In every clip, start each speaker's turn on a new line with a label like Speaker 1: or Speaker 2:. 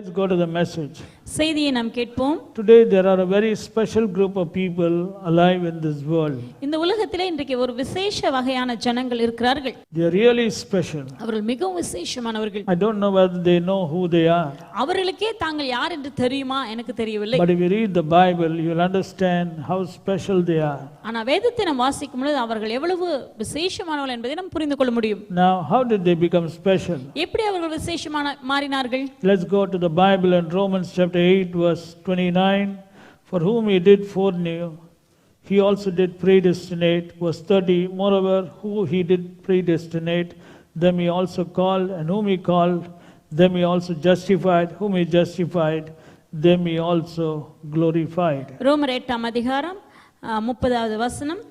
Speaker 1: let's go to the message.
Speaker 2: செய்தியை நாம் கேட்போம்.
Speaker 1: Today there are a very special group of people alive in this world.
Speaker 2: இந்த உலகத்திலே இன்றைக்கு ஒரு விசேஷ வகையான ஜனங்கள் இருக்கிறார்கள்.
Speaker 1: They are really special.
Speaker 2: அவர்கள் மிகவும் விசேஷமானவர்கள்.
Speaker 1: I don't know whether they know who they are.
Speaker 2: அவர்களுக்கே தாங்கள் யார் என்று தெரியுமா எனக்கு தெரியவில்லை.
Speaker 1: But if you read the Bible, you will understand how special they are.
Speaker 2: ஆனா வேதத்தை நாம் வாசிக்கும் பொழுது அவர்கள் எவ்வளவு விசேஷமானவர்கள் என்பதை நாம் புரிந்து கொள்ள முடியும்.
Speaker 1: Now, how did they become special?
Speaker 2: எப்படி அவர்கள் விசேஷமான மாறினார்கள்?
Speaker 1: Let's go to the Bible in Romans chapter 8 verse 29. For whom he did foreknew, he also did predestinate. Verse 30. Moreover, who he did predestinate, them he also called, and whom he called, them he also justified. Whom he justified, them he also glorified.
Speaker 2: ரோமர் 8ஆம் அதிகாரம் 30வது வசனம்.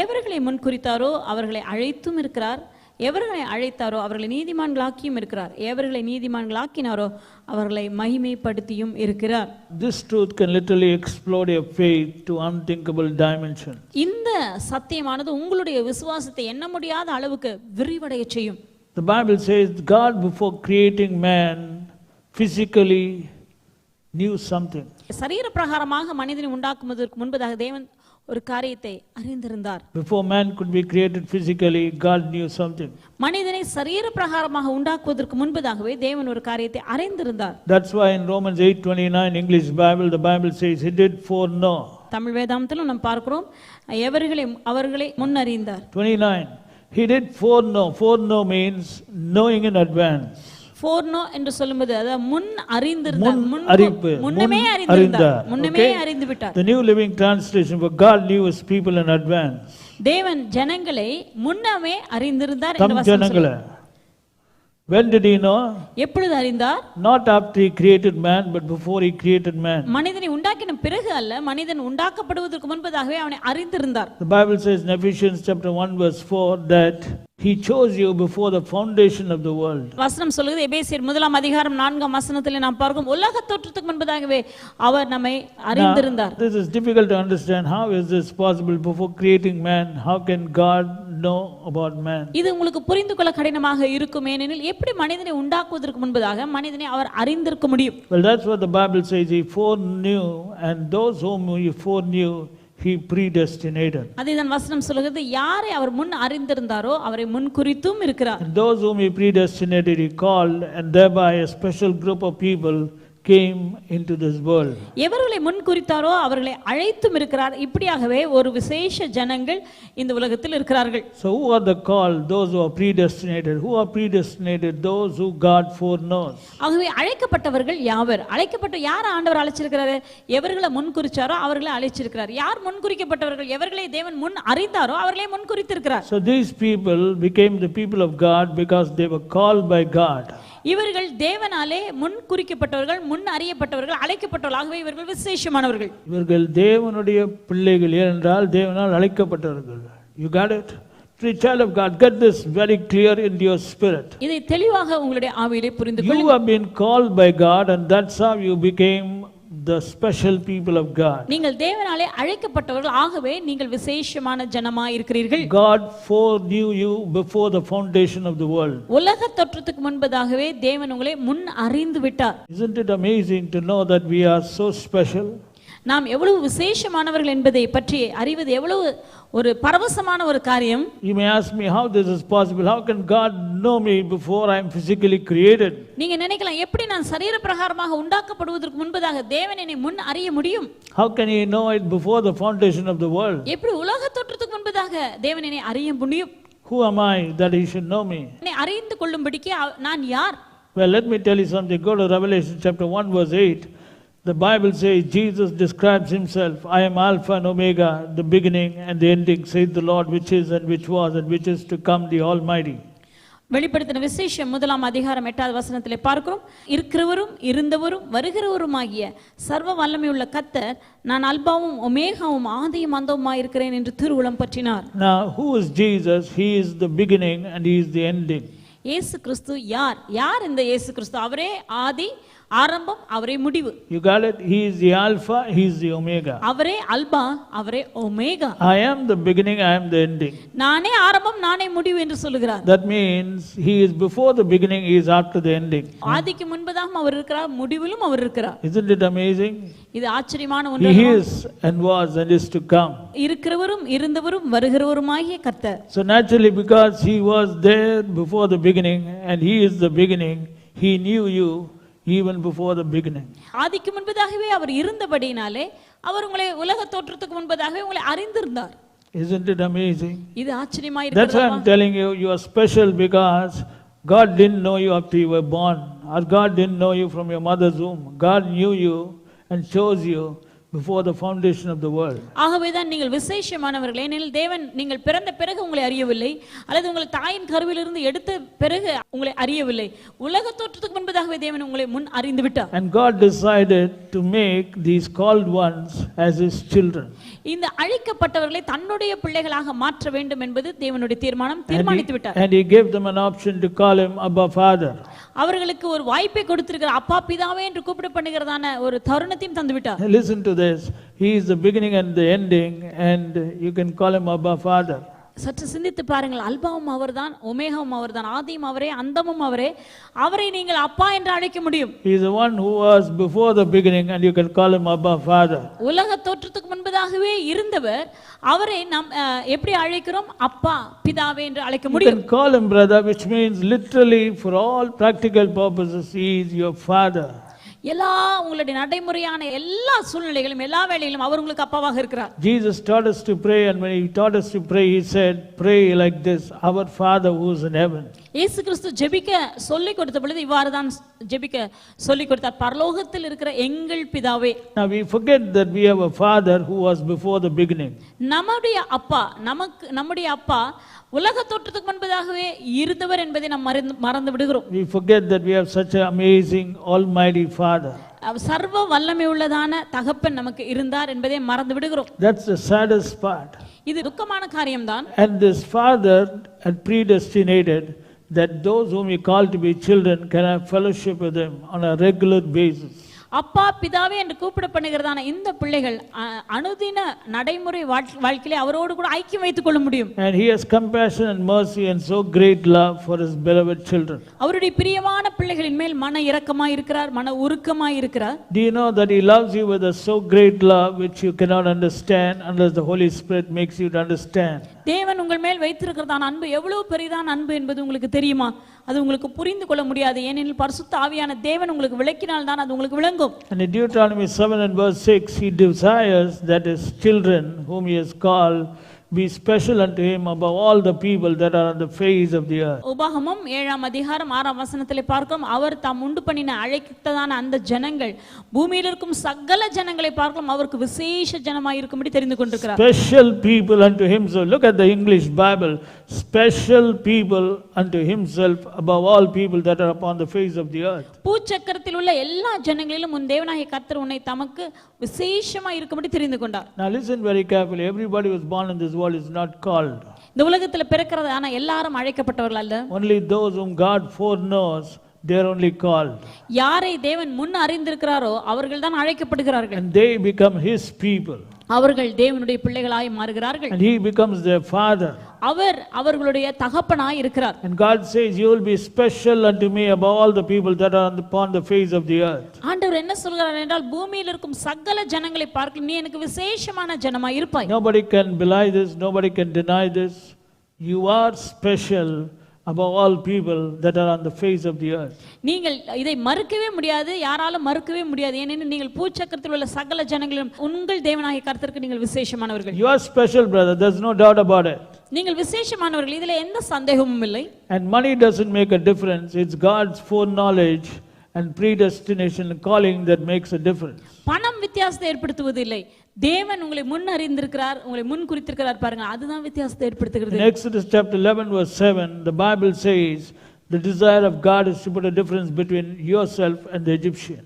Speaker 2: எவர்களை முன்குறித்தாரோ அவர்களை அழைத்தும் இருக்கிறார், எவர்களை அழைத்தாரோ அவர்களை நீதிமான்களாக்கியும் இருக்கிறார், எவர்களை நீதிமான்களாக்கினாரோ அவர்களை மகிமைப்படுத்தியும் இருக்கிறார்.
Speaker 1: This truth can literally explode your faith to unthinkable dimensions.
Speaker 2: இந்த சத்தியமானது உங்களுடைய விசுவாசத்தை எண்ண முடியாத அளவுக்கு விரிவடைய செய்யும்.
Speaker 1: The Bible says God before creating man physically knew something.
Speaker 2: சரீர பிரகாரமாக மனிதனை உண்டாக்குவதற்கு முன்பதாக தேவன் ஒரு காரியத்தை அறிந்திருந்தார்.
Speaker 1: Before man could be created physically, God knew something.
Speaker 2: மனிதனை சரீர பிரகாரமாக உண்டாக்குவதற்கு முன்பதாகவே தேவன் ஒரு காரியத்தை அறிந்திருந்தார்.
Speaker 1: That's why in Romans 8:29 English Bible, the Bible says he did foreknow.
Speaker 2: Tamil வேதாந்தத்தில் நாம் பார்க்கிறோம் அவர்களை முன்னறிந்தார்.
Speaker 1: 29 he did foreknow. Foreknow means knowing in advance.
Speaker 2: foreknow என்று சொல்லும்போது அது முன் அறிந்திருந்தார், முன்னமே அறிந்து விட்டார்.
Speaker 1: The New Living Translation, for God knew his people in advance.
Speaker 2: தேவன் ஜனங்களை முன்னமே அறிந்திருந்தார்
Speaker 1: என்று வசனம் சொல்லுது. When did he know?
Speaker 2: எப்பொழுது அறிந்தார்?
Speaker 1: Not after he created man, but before he created man.
Speaker 2: மனிதனை உண்டாக்கின பிறகு அல்ல, மனிதன் உண்டாக்கப்படுவதற்கு முன்பதாகவே அவனை அறிந்திருந்தார்.
Speaker 1: The Bible says in Ephesians chapter 1 verse 4 that he chose you before the foundation of the world.
Speaker 2: வசனம் சொல்லுது, எபேசியர் 1ஆம் அதிகாரம் 4ஆம் வசனத்திலே நாம் பார்க்கும் உலக தோற்றத்துக்கு முன்பதாகவே அவர் நம்மை அறிந்திருந்தார்.
Speaker 1: This is difficult to understand. How is this possible? Before creating man, how can God know about man?
Speaker 2: இது உங்களுக்கு புரிந்து கொள்ள கடினமாக இருக்கும். ஏனெனில் எப்படி மனிதனை உண்டாக்குவதற்கு முன்பதாக மனிதனை அவர் அறிந்திருக்க முடியும்?
Speaker 1: Well, that's what the Bible says. He foreknew, and those whom he foreknew he predestinated.
Speaker 2: அதுதான் வசனம் சொல்கிறது, யாரை அவர் முன் அறிந்திருந்தாரோ அவரை முன் குறித்தும் இருக்கிறார்.
Speaker 1: And those whom he predestinated he called, and thereby a special group of people came into this world.
Speaker 2: எவர்களை முன் குறித்தாரோ அவர்களை அழைத்தும் இருக்கிறார். இப்படியாகவே ஒரு விசேஷ ஜனங்கள் இந்த உலகத்தில் இருக்கிறார்கள்.
Speaker 1: So who are the called? Those who are predestinated. Who are predestinated? Those who God foreknows.
Speaker 2: ஆகவே அழைக்கப்பட்டவர்கள் யாவர்? அழைக்கப்பட்ட யார் ஆண்டவர் அழைச்சிருக்கிறாரு? எவர்களை முன் குறிச்சாரோ அவர்களை அழைச்சிருக்கிறார். யார் முன் குறிக்கப்பட்டவர்கள்? எவர்களை தேவன் முன் அறிந்தாரோ அவர்களை முன் குறித்திருக்கிறார்.
Speaker 1: So these people became the people of God because they were called by God.
Speaker 2: இவர்கள் தேவனாலே முன் குறிக்கப்பட்டவர்கள், முன் அறியப்பட்டவர்கள், அழைக்கப்பட்டவர்கள். ஆகவே இவர்கள் விசேஷமானவர்கள்.
Speaker 1: இவர்கள் தேவனுடைய பிள்ளைகள் என்றால் தேவனால் அழைக்கப்பட்டவர்கள். You got it? Child of God, get this very clear in your spirit.
Speaker 2: இதை தெளிவாக உங்களுடைய ஆவியிலே புரிந்து கொள்ளுங்கள்.
Speaker 1: You have been called by God, and that's how you became the special people of God.
Speaker 2: நீங்கள் தேவனாலே அழைக்கப்பட்டவர்கள். ஆகவே நீங்கள் விசேஷமான ஜனமாய் இருக்கிறீர்கள்.
Speaker 1: God foreknew you before the foundation of the world.
Speaker 2: உலக தோற்றத்துக்கு முன்பதாகவே தேவன் உங்களை முன் அறிந்து விட்டார்.
Speaker 1: Isn't it amazing to know that we are so special?
Speaker 2: நாம் எவ்வளவு விசேஷமானவர்கள் என்பதை பற்றி அறிவது எவ்வளவு ஒரு பரவசமான ஒரு காரியம்.
Speaker 1: You may ask me how this is possible. How can God know me before I am physically created?
Speaker 2: நீங்க நினைக்கலாம், எப்படி நான் சரீர பிரகாரமாக உண்டாக்கப்படுவதற்கு முன்பதாக தேவன் என்னை முன் அறிய முடியும்?
Speaker 1: How can he know it before the foundation of the world?
Speaker 2: எப்படி உலக தோற்றத்துக்கு முன்பதாக தேவன் என்னை அறிய முடியும்?
Speaker 1: Who am I that he should know me?
Speaker 2: என்னை அறிந்து கொள்ளும்படிக்கு நான் யார்?
Speaker 1: Well, let me tell you something. Go to Revelation chapter 1 verse 8. The Bible says Jesus describes himself, I am Alpha and Omega, the beginning and the ending, says the Lord, which is and which was and which is to come, the Almighty.
Speaker 2: வெளிப்படுத்தின விசேஷம் 1ஆம் அதிகாரம் 8வது வசனத்திலே பார்க்கிறோம், இருக்கிறவரும் இருந்தவரும் வருகிறவருமாகிய சர்வ வல்லமையுள்ள கர்த்தர், நான் அல்பாவும் ஒமேகாவும் ஆதியும் அந்தவுமாய் இருக்கிறேன் என்று திருவுளம் பற்றினார்.
Speaker 1: Now, who is Jesus? He is the beginning and he is the ending.
Speaker 2: இயேசு கிறிஸ்து யார்? யார் இந்த இயேசு கிறிஸ்து? அவரே ஆதி, ஆரம்பம், அவரே முடிவு.
Speaker 1: You got it? He is the Alpha, He is the Omega.
Speaker 2: அவரே அல்பா, அவரே omega.
Speaker 1: I am the beginning, I am the ending.
Speaker 2: நானே ஆரம்பம், நானே முடிவு என்று சொல்லுகிறார்.
Speaker 1: That means He is before the beginning, He is after the ending.
Speaker 2: ஆதிக்கு முன்பதாகவும் அவர் இருக்கிறார், முடிவிலும் அவர் இருக்கிறார்.
Speaker 1: Isn't it amazing?
Speaker 2: இது ஆச்சரியமான ஒன்று.
Speaker 1: He is and was and is to come.
Speaker 2: இருக்கிறவரும் இருந்தவரும் வருகிறவருமாகிய கர்த்தர்.
Speaker 1: So naturally, because He was there before the beginning and He is the beginning, He knew you even before the beginning.
Speaker 2: ஆதிக்கு முன்பதாகவே அவர் இருந்தபடியினாலே அவர் உங்களை உலக தோற்றத்துக்கு முன்பதாகவே உங்களை அறிந்திருந்தார்.
Speaker 1: Isn't it amazing?
Speaker 2: இது ஆச்சரியமா
Speaker 1: That's why I'm telling you, you are special because God didn't know you after you were born, or God didn't know you from your mother's womb. God knew you and chose you before the foundation of the world.
Speaker 2: ஆகவேதான் நீங்கள் விசேஷமானவர்களே. ஏனெனில் தேவன் நீங்கள் பிறந்த பிறகு உங்களை அறியவில்லை, அல்லது உங்கள் தாயின் கருவிலிருந்து எடுத்த பிறகு உங்களை அறியவில்லை. உலக தோற்றத்துக்கு முன்பதாகவே தேவன் உங்களை முன் அறிந்து விட்டார்.
Speaker 1: And God decided to make these called ones as His children.
Speaker 2: இந்த அழைக்கப்பட்டவர்களை தன்னுடைய பிள்ளைகளாக மாற்ற வேண்டும் என்பது தேவனுடைய தீர்மானித்து விட்டார்.
Speaker 1: And He gave them an option to call Him Abba Father.
Speaker 2: அவர்களுக்கு ஒரு வாய்ப்பை கொடுத்திருக்கிறார். அப்பா பிதாவே என்று கூப்பிட பண்ணுகிறதான ஒரு தருணத்தையும் தந்து விட்டார்.
Speaker 1: Listen to this. He is the beginning and the ending, and you can call Him Abba Father.
Speaker 2: சற்று சிந்தித்து பாருங்கள். அல்பாவும் அவர்தான், ஒமேகாவும் அவர்தான், ஆதியும் அவரே, அந்தமும் அவரே. அவரை நீங்கள் அப்பா என்று அழைக்க முடியும்.
Speaker 1: He is the one who was before the beginning, and you can call Him Abba Father.
Speaker 2: உலக தோற்றத்துக்கு முன்பதாகவே இருந்தவர். அவரை நாம் எப்படி அழைக்கிறோம்? அப்பா பிதாவே என்று அழைக்க
Speaker 1: You
Speaker 2: முடியும்.
Speaker 1: can call Him brother, which means literally for all practical purposes He is your father.
Speaker 2: எல்லா உங்களுடைய நடைமுறையான எல்லா சூழ்நிலைகளும் எல்லா வேளையிலும் அவர் உங்களுக்கு அப்பாவாக இருக்கிறார்.
Speaker 1: Jesus taught us to pray, and when He taught us to pray, He said, pray like this, our Father who is in heaven.
Speaker 2: இயேசு கிறிஸ்து ஜெபிக்க சொல்லிக் கொடுத்த பொழுது இவ்வாறு தான் ஜெபிக்க சொல்லிக் கொடுத்தார். பரலோகத்தில் இருக்கிற எங்கள் பிதாவே.
Speaker 1: Now we forget that we have a Father who was before the beginning.
Speaker 2: நம்முடைய அப்பா உலக தோற்றத்துக்கு முன்பதாகவே இருந்தவர் என்பதை நாம் மறந்து விடுகிறோம்.
Speaker 1: We forget that we have such an amazing almighty Father.
Speaker 2: சர்வ வல்லமை உள்ளதான தகப்பன் நமக்கு இருந்தார் என்பதை மறந்து விடுகிறோம்.
Speaker 1: That's the saddest part.
Speaker 2: இது துக்கமான காரியம்தான்.
Speaker 1: And this Father had predestinated that those whom He called to be children can have fellowship with Him on a regular basis.
Speaker 2: அப்பா பிதாவே என்று கூப்பிட பண்ணுகிறதான இந்த பிள்ளைகள் அனுதின நடைமுறை வாழ்க்கையிலே அவரோடு கூட ஐக்கியம் வைத்துக் கொள்ள முடியும்.
Speaker 1: And He has compassion and mercy and so great love for His beloved children.
Speaker 2: அவருடைய பிரியமான பிள்ளைகளின் மேல் மன இரக்கமாய் இருக்கிறார், மன உருக்கமாய் இருக்கிறார்.
Speaker 1: Do you know that He loves you with a so great love which you cannot understand unless the Holy Spirit makes you to understand?
Speaker 2: தேவன் உங்கள் மேல் வைத்திருக்கிறதான அன்பு எவ்வளவு பெரிதான அன்பு என்பது உங்களுக்கு தெரியுமா? அது உங்களுக்கு புரிந்து கொள்ள முடியாது. ஏனெனில் பரிசுத்த ஆவியான தேவன் உங்களுக்கு விளக்கினால் தான் அது உங்களுக்கு விளங்கும்.
Speaker 1: And in Deuteronomy 7 and verse 6, He desires that His children whom He has called be special unto Him above all the people that are on the face of the earth.
Speaker 2: உபாகமம் 7ஆம் அதிகாரம் 6ஆம் வசனத்திலே பார்க்கிறோம். அவர் தாம் உண்டு பண்ணின அழைத்ததான அந்த ஜனங்கள் பூமியில் இருக்கும் சகல ஜனங்களை பார்க்கலாம் அவருக்கு விசேஷ ஜனமாய் இருக்கும்படி தெரிந்து கொண்டிருக்கிறார்.
Speaker 1: Special people unto Himself. Look at the English Bible. Special people unto Himself above all people that are upon the face of the earth.
Speaker 2: பூச்சக்கரத்தில் உள்ள எல்லா ஜனங்களிலும் உன் தேவனாகிய கர்த்தர் உன்னை தமக்கு விசேஷமாய் இருக்கும்படி தெரிந்து கொண்டார்.
Speaker 1: Now listen very carefully. Everybody who was born in this world is not called.
Speaker 2: இந்த உலகத்தில் பிறக்கிறது ஆனா எல்லாரும் அழைக்கப்பட்டவர்கள் அல்ல.
Speaker 1: Only those whom God foreknows, they are only called.
Speaker 2: யாரை தேவன் முன் அறிந்திருக்கிறாரோ அவர்கள் தான் அழைக்கப்படுகிறார்கள்.
Speaker 1: And they become His people.
Speaker 2: அவர்கள் தேவனுடைய பிள்ளைகளாய் மாறுகிறார்கள்.
Speaker 1: And He becomes their father.
Speaker 2: அவர் அவர்களுடைய தகப்பனாய் இருக்கிறார்.
Speaker 1: And God says, you will be special unto me above all the people that are upon the face of the earth.
Speaker 2: ஆண்டவர் என்ன சொல்கிறார் என்றால் பூமியில் இருக்கும் சகல ஜனங்களை பார்க்க நீ எனக்கு விசேஷமான ஜனமாய் இருப்பாய்.
Speaker 1: Nobody can belie this, nobody can deny this. You are special above all people that are on the face of the earth.
Speaker 2: நீங்கள் இதை மறுக்கவே முடியாது, யாராலும் மறுக்கவே முடியாது. ஏனெனில் நீங்கள் பூச்சக்கரத்தில் உள்ள சகல ஜனங்களிலும் உங்கள் தேவனாகிய கர்த்தருக்கு நீங்கள் விசேஷமானவர்கள்.
Speaker 1: You are special, brother, there's no doubt about it.
Speaker 2: நீங்கள் விசேஷமானவர்கள், இதிலே எந்த சந்தேகமும் இல்லை.
Speaker 1: And money doesn't make a difference. It's God's foreknowledge and predestination and calling that makes a difference.
Speaker 2: பணம் வித்தியாசத்தை ஏற்படுத்துவது இல்லை. தேவன் உங்களை முன் அறிந்திருக்கிறார், உங்களை முன் குறித்திருக்கிறார் பாருங்க, அதுதான் வித்தியாசத்தை ஏற்படுத்துகிறது.
Speaker 1: In Exodus chapter 11 verse 7, the Bible says the desire of God is to put a difference between yourself and the Egyptian.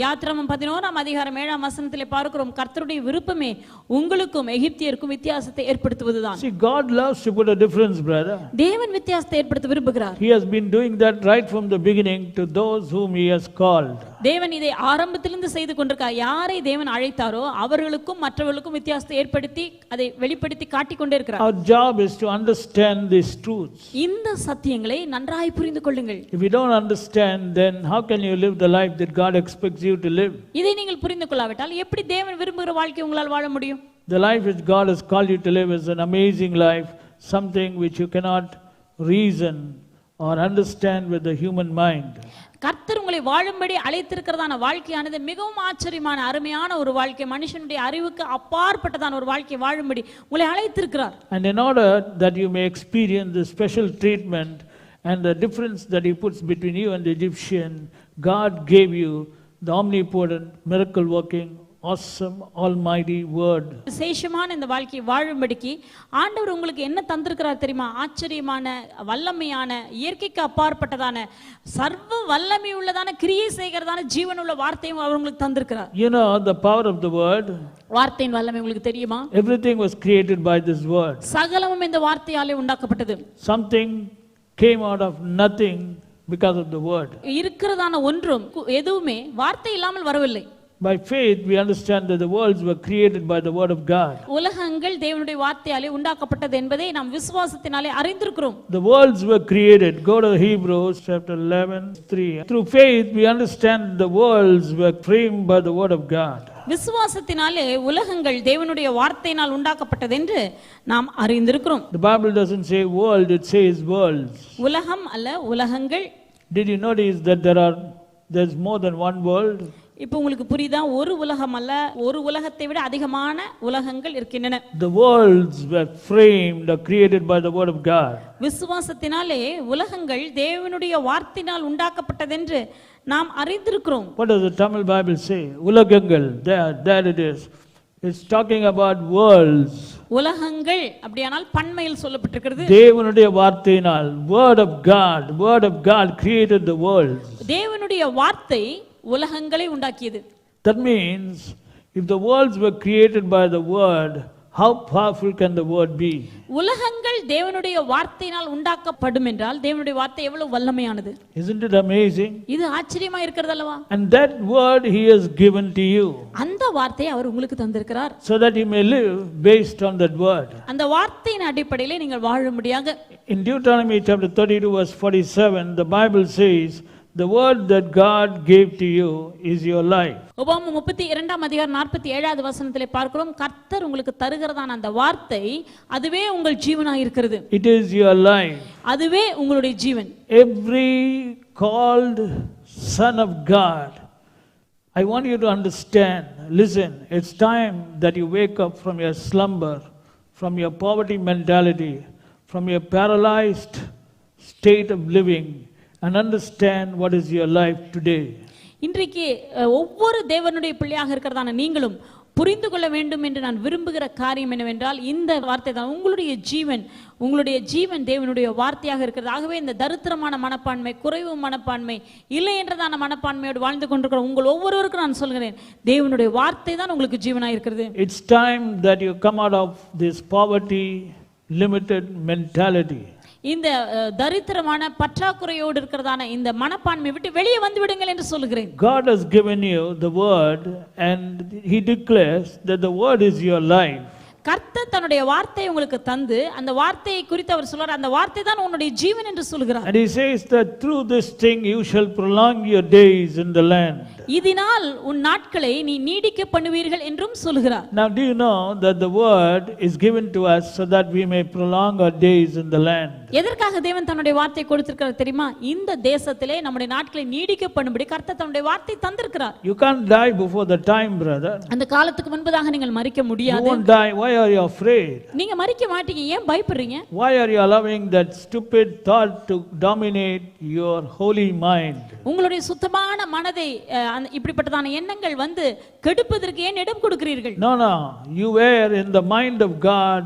Speaker 2: யாத்திராகமம் 11ஆம் அதிகாரம் 7ஆம் வசனத்திலே பார்க்கிறோம், கர்த்தருடைய விருப்பமே உங்களுக்கும் எகிப்தியருக்கும் வித்தியாசத்தை ஏற்படுத்துவதுதான்.
Speaker 1: See, God loves to put a difference, brother.
Speaker 2: தேவன் வித்தியாசத்தை ஏற்படுத்த விரும்புகிறார்.
Speaker 1: He has been doing that right from the beginning to those whom He has called.
Speaker 2: தேவன் இதை ஆரம்பத்திலிருந்து செய்து கொண்டிருக்கார். யாரை தேவன் அழைத்தாரோ அவர்களுக்கும் மற்றவர்களுக்கும் வித்தியாசத்தை ஏற்படுத்தி அதை வெளிப்படுத்தி காட்டிக் கொண்டே இருக்கிறார்.
Speaker 1: Our job is to understand these truths.
Speaker 2: இந்த சத்தியங்களை நன்றாய் புரிந்து கொள்ளுங்கள்.
Speaker 1: If you don't understand, then how can you live the life that God expects you to live?
Speaker 2: இதை நீங்கள் புரிந்து கொள்ளாவிட்டால் எப்படி தேவன் விரும்புகிற வாழ்க்கை உங்களால் வாழ முடியும்?
Speaker 1: The life which God has called you to live is an amazing life, something which you cannot reason or understand with the human mind.
Speaker 2: கர்த்தர் உங்களை வாழும்படி அழைத்திருக்கிறதான வாழ்க்கையானது மிகவும் ஆச்சரியமான அருமையான ஒரு வாழ்க்கை, மனுஷனுடைய அறிவுக்கு அப்பாற்பட்டதான ஒரு வாழ்க்கை வாழும்படி உங்களை அழைத்திருக்கிறார்.
Speaker 1: And in order that you may experience the special treatment and the difference that he puts between you and the Egyptian, God gave you the omnipotent, miracle working, awesome, almighty word.
Speaker 2: விசேஷமான இந்த வாழ்க்கையை வாழும்படிக்கு ஆண்டவர் உங்களுக்கு என்ன தந்திருக்கிறார் தெரியுமா? ஆச்சரியமான, வல்லமையான, இயற்கைக்கு அப்பாற்பட்டதான, சர்வ வல்லமை உள்ளதான, கிரியை செய்கிறதான ஜீவனுள்ள வார்த்தையும் அவர் உங்களுக்கு தந்திருக்கிறார்.
Speaker 1: You know the power of the word.
Speaker 2: வார்த்தையின் வல்லமை உங்களுக்கு தெரியுமா?
Speaker 1: Everything was created by this word.
Speaker 2: சகலமும் இந்த வார்த்தையாலே உண்டாக்கப்பட்டது.
Speaker 1: Something came out of nothing because of the word.
Speaker 2: இருக்கிறதான ஒன்றும் எதுவுமே வார்த்தை இல்லாமல் வரவில்லை.
Speaker 1: By faith we understand that the worlds were created by the word of God.
Speaker 2: உலகங்கள் தேவனுடைய வார்த்தையாலே உண்டாக்கப்பட்டது என்பதை நாம் விசுவாசத்தினாலே அறிந்திருக்கிறோம்.
Speaker 1: The worlds were created. Go to Hebrews chapter 11:3. Through faith we understand the worlds were framed by the word of God.
Speaker 2: விசுவாசத்தினாலே உலகங்கள் தேவனுடைய வார்த்தையினால் உண்டாக்கப்பட்டது என்று நாம் அறிந்திருக்கிறோம்.
Speaker 1: The Bible doesn't say world, it says worlds.
Speaker 2: உலகம் அல்ல, உலகங்கள்.
Speaker 1: Did you notice that there's more than one world?
Speaker 2: இப்போ உங்களுக்கு புரியுதா? ஒரு உலகம் அல்ல, ஒரு உலகத்தை விட அதிகமான உலகங்கள் இருக்கின்றன.
Speaker 1: The worlds were framed or created by the word of God.
Speaker 2: விசுவாசத்தினாலே உலகங்கள் தேவனுடைய வார்த்தையினால் உண்டாக்கப்பட்டதென்று நாம் அறிந்திருக்கிறோம்.
Speaker 1: What does the Tamil Bible say? Ulagangal, there it is. It's talking about worlds.
Speaker 2: உலகங்கள் அப்படியானால் பன்மையில் சொல்லப்பட்டிருக்கிறது.
Speaker 1: தேவனுடைய வார்த்தையினால், word of God created the worlds.
Speaker 2: தேவனுடைய வார்த்தை உலகங்களை உண்டாக்கியது.
Speaker 1: That means if the worlds were created by the word, how powerful can the word be?
Speaker 2: உலகங்கள் தேவனுடைய வார்த்தையினால் உண்டாக்கப்படும் என்றால் தேவனுடைய வார்த்தை எவ்வளவு வல்லமையானது.
Speaker 1: Isn't it amazing?
Speaker 2: இது ஆச்சரியமா இருக்கிறது அல்லவா?
Speaker 1: And that word he has given to you.
Speaker 2: அந்த வார்த்தையை அவர் உங்களுக்கு தந்திருக்கிறார்.
Speaker 1: So that you may live based on that word.
Speaker 2: அந்த வார்த்தையின் அடிப்படையிலே நீங்கள் வாழும்படியாக.
Speaker 1: In Deuteronomy chapter 32 verse 47, the Bible says, the word that God gave to you is your life.
Speaker 2: உபாகமம் 32 அதிகாரம் 47வது வசனத்திலே பார்க்கிறோம், கர்த்தர் உங்களுக்கு தருகிறதான அந்த வார்த்தை அதுவே உங்கள் ஜீவனாய் இருக்கிறது.
Speaker 1: It is your life.
Speaker 2: அதுவே உங்களுடைய ஜீவன்.
Speaker 1: Every called son of God, I want you to understand, listen, it's time that you wake up from your slumber, from your poverty mentality, from your paralyzed state of living, and understand what is your life today.
Speaker 2: இன்றைக்கு ஒவ்வொரு தேவனுடைய பிள்ளையாக இருக்கிறதான நீங்களும் புரிந்து கொள்ள வேண்டும் என்று நான் விரும்புகிற காரியம் என்னவென்றால், இந்த வார்த்தை தான் உங்களுடைய ஜீவன் தேவனுடைய வார்த்தையாக இருக்கிறது. ஆகவே இந்த தரித்திரமான மனப்பான்மை, குறைவு மனப்பான்மை, இல்லை என்றதான மனப்பான்மையோடு வாழ்ந்து கொண்டிருக்கிற உங்கள் ஒவ்வொருவருக்கும் நான் சொல்கிறேன், தேவனுடைய வார்த்தை தான் உங்களுக்கு ஜீவனாக இருக்கிறது.
Speaker 1: It's time that you come out of this poverty limited mentality.
Speaker 2: இந்த தரித்திரமான பற்றாக்குறையோடு இருக்கிறதான இந்த மனப்பான்மை விட்டு வெளியே வந்து விடுங்கள் என்று சொல்கிறேன்.
Speaker 1: God has given you the word and he declares that the word is your life.
Speaker 2: கர்த்தர் தன்னுடைய வார்த்தையை உங்களுக்கு தந்து அந்த வார்த்தையை குறித்து அவர் சொல்றார், அந்த வார்த்தை தான் உன்னுடைய ஜீவன் என்று சொல்கிறார்.
Speaker 1: And he says that through this thing you shall prolong your days in the land.
Speaker 2: இதனால் உன் நாட்களை நீ நீடிக்க பண்ணுவீர்கள் என்றும் சொல்கிறார்.
Speaker 1: Now do you know that the word is given to us so that we may prolong our days in the land?
Speaker 2: எதற்காக தேவன் தன்னுடைய வார்த்தை கொடுத்திருக்கிறார் தெரியுமா? இந்த தேசத்திலே நம்முடைய நாட்களை நீடிக்க பண்ணும்படி கர்த்தர் தன்னுடைய வார்த்தை தந்திருக்கிறார்.
Speaker 1: You can't die before the time, brother.
Speaker 2: அந்த காலத்துக்கு முன்பதாக நீங்கள் மரிக்க முடியாது.
Speaker 1: You won't die. Why are you afraid?
Speaker 2: நீங்க மரிக்க மாட்டீங்க, ஏன் பயப்படுறீங்க?
Speaker 1: Why are you allowing that stupid thought to dominate your holy mind?
Speaker 2: உங்களுடைய சுத்தமான மனதை இப்படிப்பட்டதான எண்ணங்கள் வந்து கெடுப்பதற்கு ஏன் இடம் கொடுக்கிறீர்கள்?
Speaker 1: No, you were in the mind of God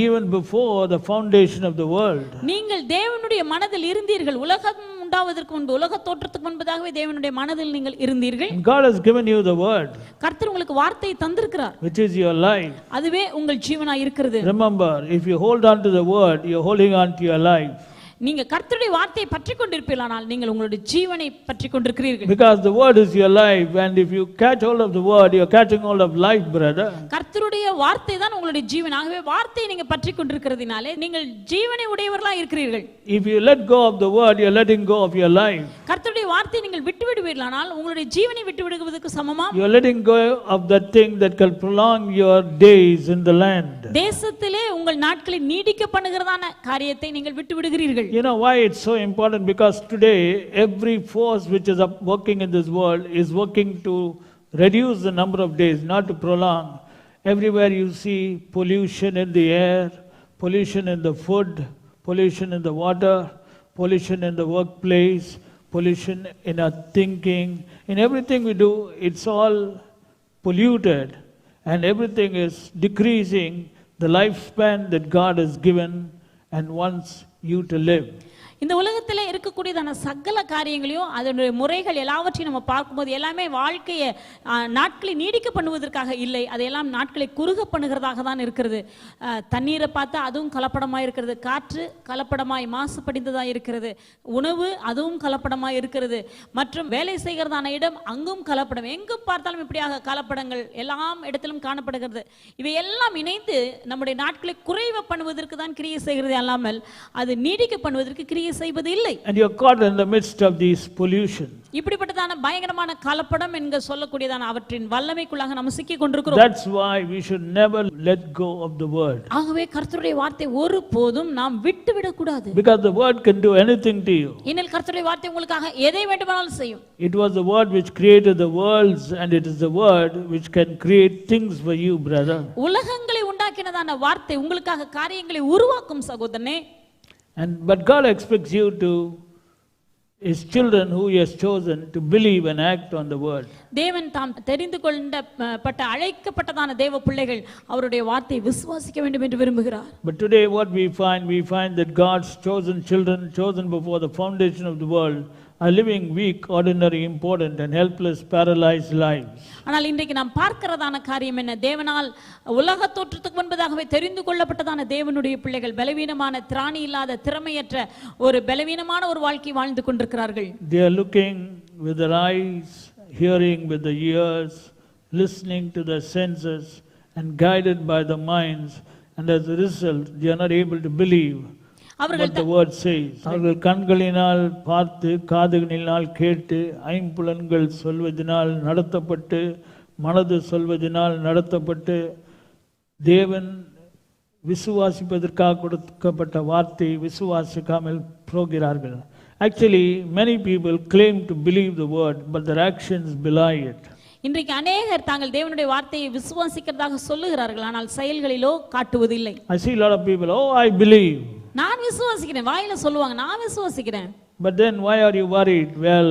Speaker 1: even before the foundation of the world.
Speaker 2: நீங்கள் தேவனுடைய மனதில் இருந்தீர்கள். உலகம் உண்டாவதற்கு முன்பு, உலக தோற்றத்துக்கு முன்பதாகவே தேவனுடைய மனதில் நீங்கள் இருந்தீர்கள்.
Speaker 1: God has given you the word,
Speaker 2: கர்த்தர் உங்களுக்கு வார்த்தையை தந்திருக்கிறார்,
Speaker 1: which is your life.
Speaker 2: அதுவே உங்கள் ஜீவனாய் இருக்கிறது.
Speaker 1: Remember, if you hold on to the word, you're holding on to your life.
Speaker 2: நீங்க கர்த்தருடைய வார்த்தையை பற்றிக் கொண்டிருப்பீர்களானால் நீங்கள் உங்களுடைய ஜீவனை பற்றிக் கொண்டிருக்கிறீர்கள்.
Speaker 1: Because the word is your life, and if you catch hold of the word, you are catching hold of life, brother.
Speaker 2: கர்த்தருடைய வார்த்தை தான் உங்களுடைய ஜீவன். ஆகவே வார்த்தையை நீங்க பற்றிக் கொண்டிருக்கிறதினாலே நீங்கள் ஜீவனை உடையவர்களாக இருக்கிறீர்கள்.
Speaker 1: If you let go of the word, you are letting go of your life.
Speaker 2: கர்த்தருடைய வார்த்தையை நீங்கள் விட்டு விடுவீர்களானால் உங்களுடைய ஜீவனை விட்டு விடுவதற்கு சமமா?
Speaker 1: You are letting go of that thing that can prolong your days in the land.
Speaker 2: தேசத்திலே உங்கள் நாட்களை நீடிக்க பண்ணுகிறதான காரியத்தை நீங்கள் விட்டு விடுகிறீர்கள்.
Speaker 1: You know why it's so important? Because today every force which is working in this world is working to reduce the number of days, not to prolong. Everywhere you see pollution in the air, pollution in the food, pollution in the water, pollution in the workplace, pollution in our thinking. In everything we do, it's all polluted, and everything is decreasing the lifespan that God has given and wants you to live.
Speaker 2: இந்த உலகத்தில் இருக்கக்கூடியதான சகல காரியங்களையும் அதனுடைய முறைகள் எல்லாவற்றையும் நம்ம பார்க்கும்போது எல்லாமே வாழ்க்கையை நாட்களை நீடிக்க பண்ணுவதற்காக இல்லை, அதையெல்லாம் நாட்களை குறுக பண்ணுகிறதாக தான் இருக்கிறது. தண்ணீரை பார்த்தா அதுவும் கலப்படமாக இருக்கிறது, காற்று கலப்படமாய் மாசுபடிந்ததாக இருக்கிறது, உணவு அதுவும் கலப்படமாக இருக்கிறது, மற்றும் வேலை செய்கிறதான இடம் அங்கும் கலப்படம், எங்கும் பார்த்தாலும் இப்படியாக கலப்படங்கள் எல்லாம் இடத்திலும் காணப்படுகிறது. இவை எல்லாம் இணைந்து நம்முடைய நாட்களை குறைவ பண்ணுவதற்கு தான் கிரியை செய்கிறது அல்லாமல் அது நீடிக்க பண்ணுவதற்கு கிரியை செய்வது இல்லை.
Speaker 1: And you are caught in the midst of these pollution.
Speaker 2: இப்படிப்பட்டதான பயங்கரமான கலப்படம் என்க சொல்லக்கூடியதான அவற்றின் வல்லமைக்குள்ளாக நாம் சிக்கிக் கொண்டிருக்கிறோம்.
Speaker 1: That's why we should never let go of the word.
Speaker 2: ஆகவே கர்த்தருடைய வார்த்தை ஒருபோதும் நாம் விட்டு விடக் கூடாது.
Speaker 1: Because the word can do anything to you.
Speaker 2: ஏனெனில் கர்த்தருடைய வார்த்தை உங்களுக்காக எதை வேண்டுமானாலும் செய்யும்.
Speaker 1: It was the word which created the worlds, and it is the word which can create things for you, brother.
Speaker 2: உலகங்களை உண்டாக்கினதான வார்த்தை உங்களுக்காக காரியங்களை உருவாக்கும் சகோதரனே.
Speaker 1: But God expects you to, His children who He has chosen, to believe and act on the word.
Speaker 2: தேவன் தாம் தெரிந்து கொள்ளப்பட்ட அழைக்கப்பட்டதான தேவ பிள்ளைகள் அவருடைய வார்த்தையை விசுவாசிக்க வேண்டும் என்று விரும்புகிறார்.
Speaker 1: But today what we find that God's chosen children, chosen before the foundation of the world, are living weak, ordinary, important and helpless, paralyzed lives.
Speaker 2: ஆனால் இன்றைக்கு நாம் பார்க்கிறதான காரியம் என்ன? தேவனால் உலக தோற்றத்துக்கு முன்பதாகவே தெரிந்து கொள்ளப்பட்டதான தேவனுடைய பிள்ளைகள் பலவீனமான, திராணி இல்லாத, திறமையற்ற ஒரு பலவீனமான ஒரு வாழ்க்கை வாழ்ந்து கொண்டிருக்கிறார்கள்.
Speaker 1: They are looking with their eyes, hearing with the ears, listening to the senses and guided by the minds, and as a result they are not able to believe what the word says. அவர்கள் கண்களினால் பார்த்து, காதுகளினால் கேட்டு, ஐம்புலன்கள் சொல்வதனால் நடத்தப்பட்டு, மனது சொல்வதனால் நடத்தப்பட்டு, தேவன் விசுவாசிப்பதற்காக கொடுக்கப்பட்ட வார்த்தை விசுவாசிக்காமல் போகிறார்கள். Actually, many people claim to believe the word, but their actions belie it.
Speaker 2: இன்றைக்கு அநேகர் தாங்கள் தேவனுடைய வார்த்தையை விசுவாசிக்கிறதாக சொல்லுகிறார்கள், ஆனால் செயல்களிலோ காட்டுவதில்லை.
Speaker 1: I see a lot of people, oh, I believe.
Speaker 2: நான் விசுவாசிக்கிறேன், வாயில சொல்லுவாங்க நான் விசுவாசிக்கிறேன்.
Speaker 1: But then why are you worried? Well,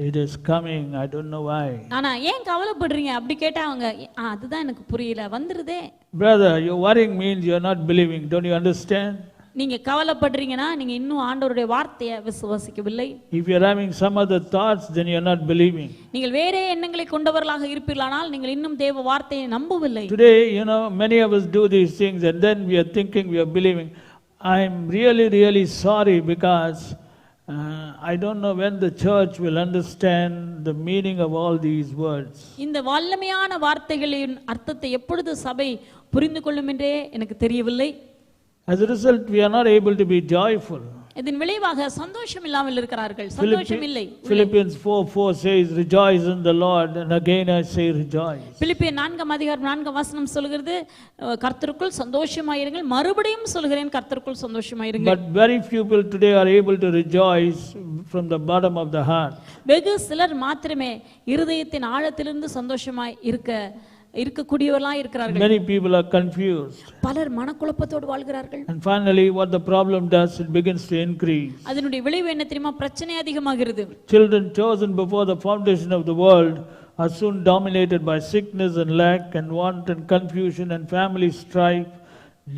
Speaker 1: it is coming, I don't know why.
Speaker 2: ஆனா ஏன் கவலைப்படுறீங்க அப்படி கேட்டா அவங்க அதுதான் எனக்கு புரியல, வந்துருதே.
Speaker 1: Brother, your worrying means you are not believing. Don't you understand?
Speaker 2: நீங்க கவலைப்படுறீங்கன்னா நீங்க இன்னும் ஆண்டவருடைய வார்த்தையை விசுவாசிக்கவில்லை.
Speaker 1: If you are having some other thoughts, then you are not believing.
Speaker 2: நீங்கள் வேற எண்ணங்களை கொண்டவர்களாக இருப்பீர்களானால் நீங்கள் இன்னும் தேவ வார்த்தையை நம்பவில்லை.
Speaker 1: Today, many of us do these things and then we are thinking we are believing. I am really sorry because I don't know when the church will understand the meaning of all these words.
Speaker 2: இந்த வல்லமையான வார்த்தைகளின் அர்த்தத்தை எப்பொழுது சபை புரிந்து கொள்ளும் என்றே எனக்கு தெரியவில்லை.
Speaker 1: As a result, we are not able to be joyful.
Speaker 2: இதன் விளைவாக சந்தோஷம் இல்லாமல் இருக்கிறார்கள், சந்தோஷம் இல்லை.
Speaker 1: Philippians 4:4 says, rejoice in the Lord, and again I say rejoice.
Speaker 2: பிலிப்பியர் 4:4 சொல்கிறது, கர்த்தருக்குள் சந்தோஷமாயிருங்கள், மறுபடியும் சொல்கிறேன் கர்த்தருக்குள் சந்தோஷமாயிருங்கள்.
Speaker 1: But very few people today are able to rejoice from the bottom of the heart.
Speaker 2: வெகு சிலர் மாத்திரமே இருதயத்தின் ஆழத்திலிருந்து சந்தோஷமாய் இருக்கக்கூடியவர்களாய் இருக்கிறார்கள்.
Speaker 1: Many people are confused.
Speaker 2: பலர் மனக்குழப்பத்தோடு வாழ்கிறார்கள்.
Speaker 1: And finally what the problem does, it begins to increase.
Speaker 2: அதனுடைய விளைவு என்ன தெரியுமா? பிரச்சனை அதிகமாகிறது.
Speaker 1: Children chosen before the foundation of the world are soon dominated by sickness and lack and want and confusion and family strife,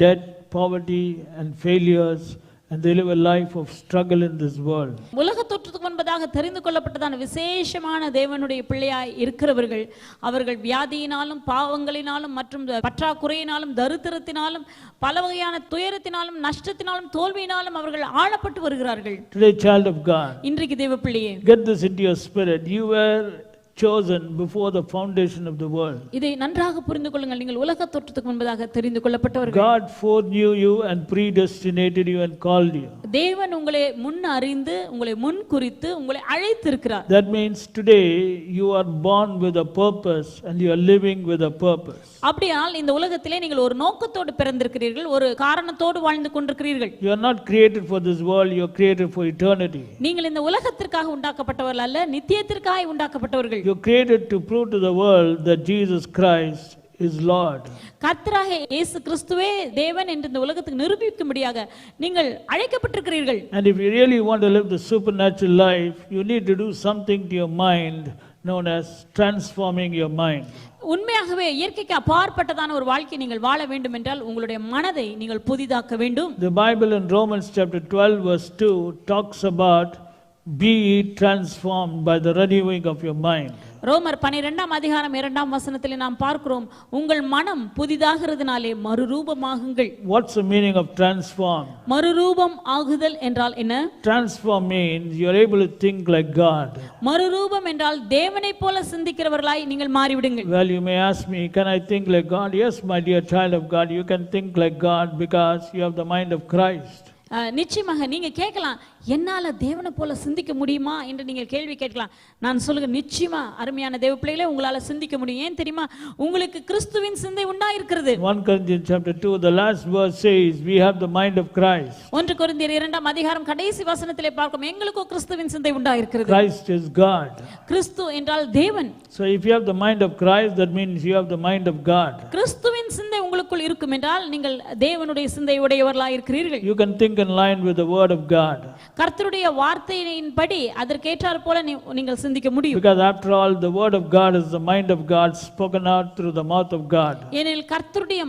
Speaker 1: debt, poverty and failures and they live a life of struggle in this world.
Speaker 2: உலக தோற்றத்துக்கு முன்பதாக தெரிந்து கொள்ளப்பட்டதான விசேஷமான தேவனுடைய பிள்ளையாய் இருக்கிறவர்கள் அவர்கள் வியாதியினாலும் பாவங்களினாலும் மற்றும் பற்றாக்குறையினாலும் தரித்திரத்தினாலும் பல வகையான துயரத்தினாலும் நஷ்டத்தினாலும் தோல்வியினாலும் அவர்கள் ஆளப்பட்டு வருகிறார்கள்.
Speaker 1: Today, child of God,
Speaker 2: இன்றைக்கு தேவ பிள்ளையே,
Speaker 1: get this into your spirit. You were chosen before the foundation of the world.
Speaker 2: இதை நன்றாக புரிந்து கொள்ளுங்கள். நீங்கள் உலக தோற்றத்துக்கு முன்பதாக தெரிந்து கொள்ளப்பட்டவர்கள்.
Speaker 1: God foreknew you and predestinated you and called you.
Speaker 2: தேவன் உங்களை முன் அறிந்து உங்களை முன் குறித்து உங்களை அழைத்திருக்கிறார்.
Speaker 1: That means today you are born with a purpose and you are living with a purpose.
Speaker 2: அப்படியால் இந்த உலகத்திலே நீங்கள் ஒரு நோக்கத்தோடு பிறந்திருக்கிறீர்கள், ஒரு காரணத்தோடு வாழ்ந்து கொண்டிருக்கிறீர்கள்.
Speaker 1: You are not created for this world, you are created for eternity.
Speaker 2: நீங்கள் இந்த உலகத்திற்காக உண்டாக்கப்பட்டவர்கள் அல்ல, நித்தியத்திற்காக உண்டாக்கப்பட்டவர்கள்.
Speaker 1: You are created to prove to the world that Jesus Christ is Lord.
Speaker 2: கர்த்தராகிய இயேசு கிறிஸ்துவே தேவன் என்று இந்த உலகத்துக்கு நிரூபிக்கும்படியாக நீங்கள் அழைக்கப்பட்டிருக்கிறீர்கள்.
Speaker 1: And if you really want to live the supernatural life, you need to do something to your mind known as transforming your mind.
Speaker 2: உண்மையாகவே இயற்கைக்கு அப்பாற்பட்டதான ஒரு வாழ்க்கை நீங்கள் வாழ வேண்டும் என்றால் உங்களுடைய மனதை நீங்கள் புதிதாக்க வேண்டும்.
Speaker 1: The Bible in Romans chapter 12 verse 2 talks about be ye transformed by the renewing of your mind.
Speaker 2: ரோமர் 12ஆம் அதிகாரம் 2ஆம் வசனத்திலே நாம் பார்க்கிறோம், உங்கள் மனம் புதிதாகிறதுனாலே மறுரூபமாகுங்கள்.
Speaker 1: What's the meaning of transform?
Speaker 2: மறுரூபம் ஆகுதல் என்றால் என்ன?
Speaker 1: Transform means you are able to think like God.
Speaker 2: மறுரூபம் என்றால் தேவனைப் போல சிந்திக்கிறவர்களாய் நீங்கள் மாறிவிடுங்கள்.
Speaker 1: Well, you may ask me, can I think like God? Yes, my dear child of God, you can think like God because you have the mind of Christ.
Speaker 2: நிச்சயமாக நீங்க கேட்கலாம், என்னால தேவனை போல சிந்திக்க முடியுமா என்று நீங்கள் கேள்வி கேட்கலாம். நான் சொல்லுகிறேன், நிச்சயமா அருமையான தேவ பிள்ளைகளே, உங்களால சிந்திக்க முடியும். ஏன் தெரியுமா? உங்களுக்கு கிறிஸ்துவின் சிந்தை உண்டாயிருக்கிறது.
Speaker 1: 1 Corinthians chapter 2 the last verse says we have the mind of Christ.
Speaker 2: 1 கொரிந்தியர் 2ஆம் அதிகாரம் கடைசி வசனத்திலே பார்க்கிறோம், எங்களுக்கோ கிறிஸ்துவின் சிந்தை உண்டாயிருக்கிறது.
Speaker 1: Christ is God.
Speaker 2: கிறிஸ்து என்றால் தேவன்.
Speaker 1: So if you have the mind of Christ, that means you have the mind of God.
Speaker 2: கிறிஸ்துவின் சிந்தை உங்களுக்குள் இருக்கும் என்றால் நீங்கள் தேவனுடைய சிந்தை உடையவர்களாய் இருக்கிறீர்கள்.
Speaker 1: You can think in line with the word of God.
Speaker 2: கர்த்தருடைய வார்த்தையின்படி அதற்கேற்றார் போல நீங்கள் சிந்திக்க முடியும்.
Speaker 1: Because after all the word of God is the mind of God spoken out through the mouth of God.
Speaker 2: ஏனெனில் கர்த்தருடைய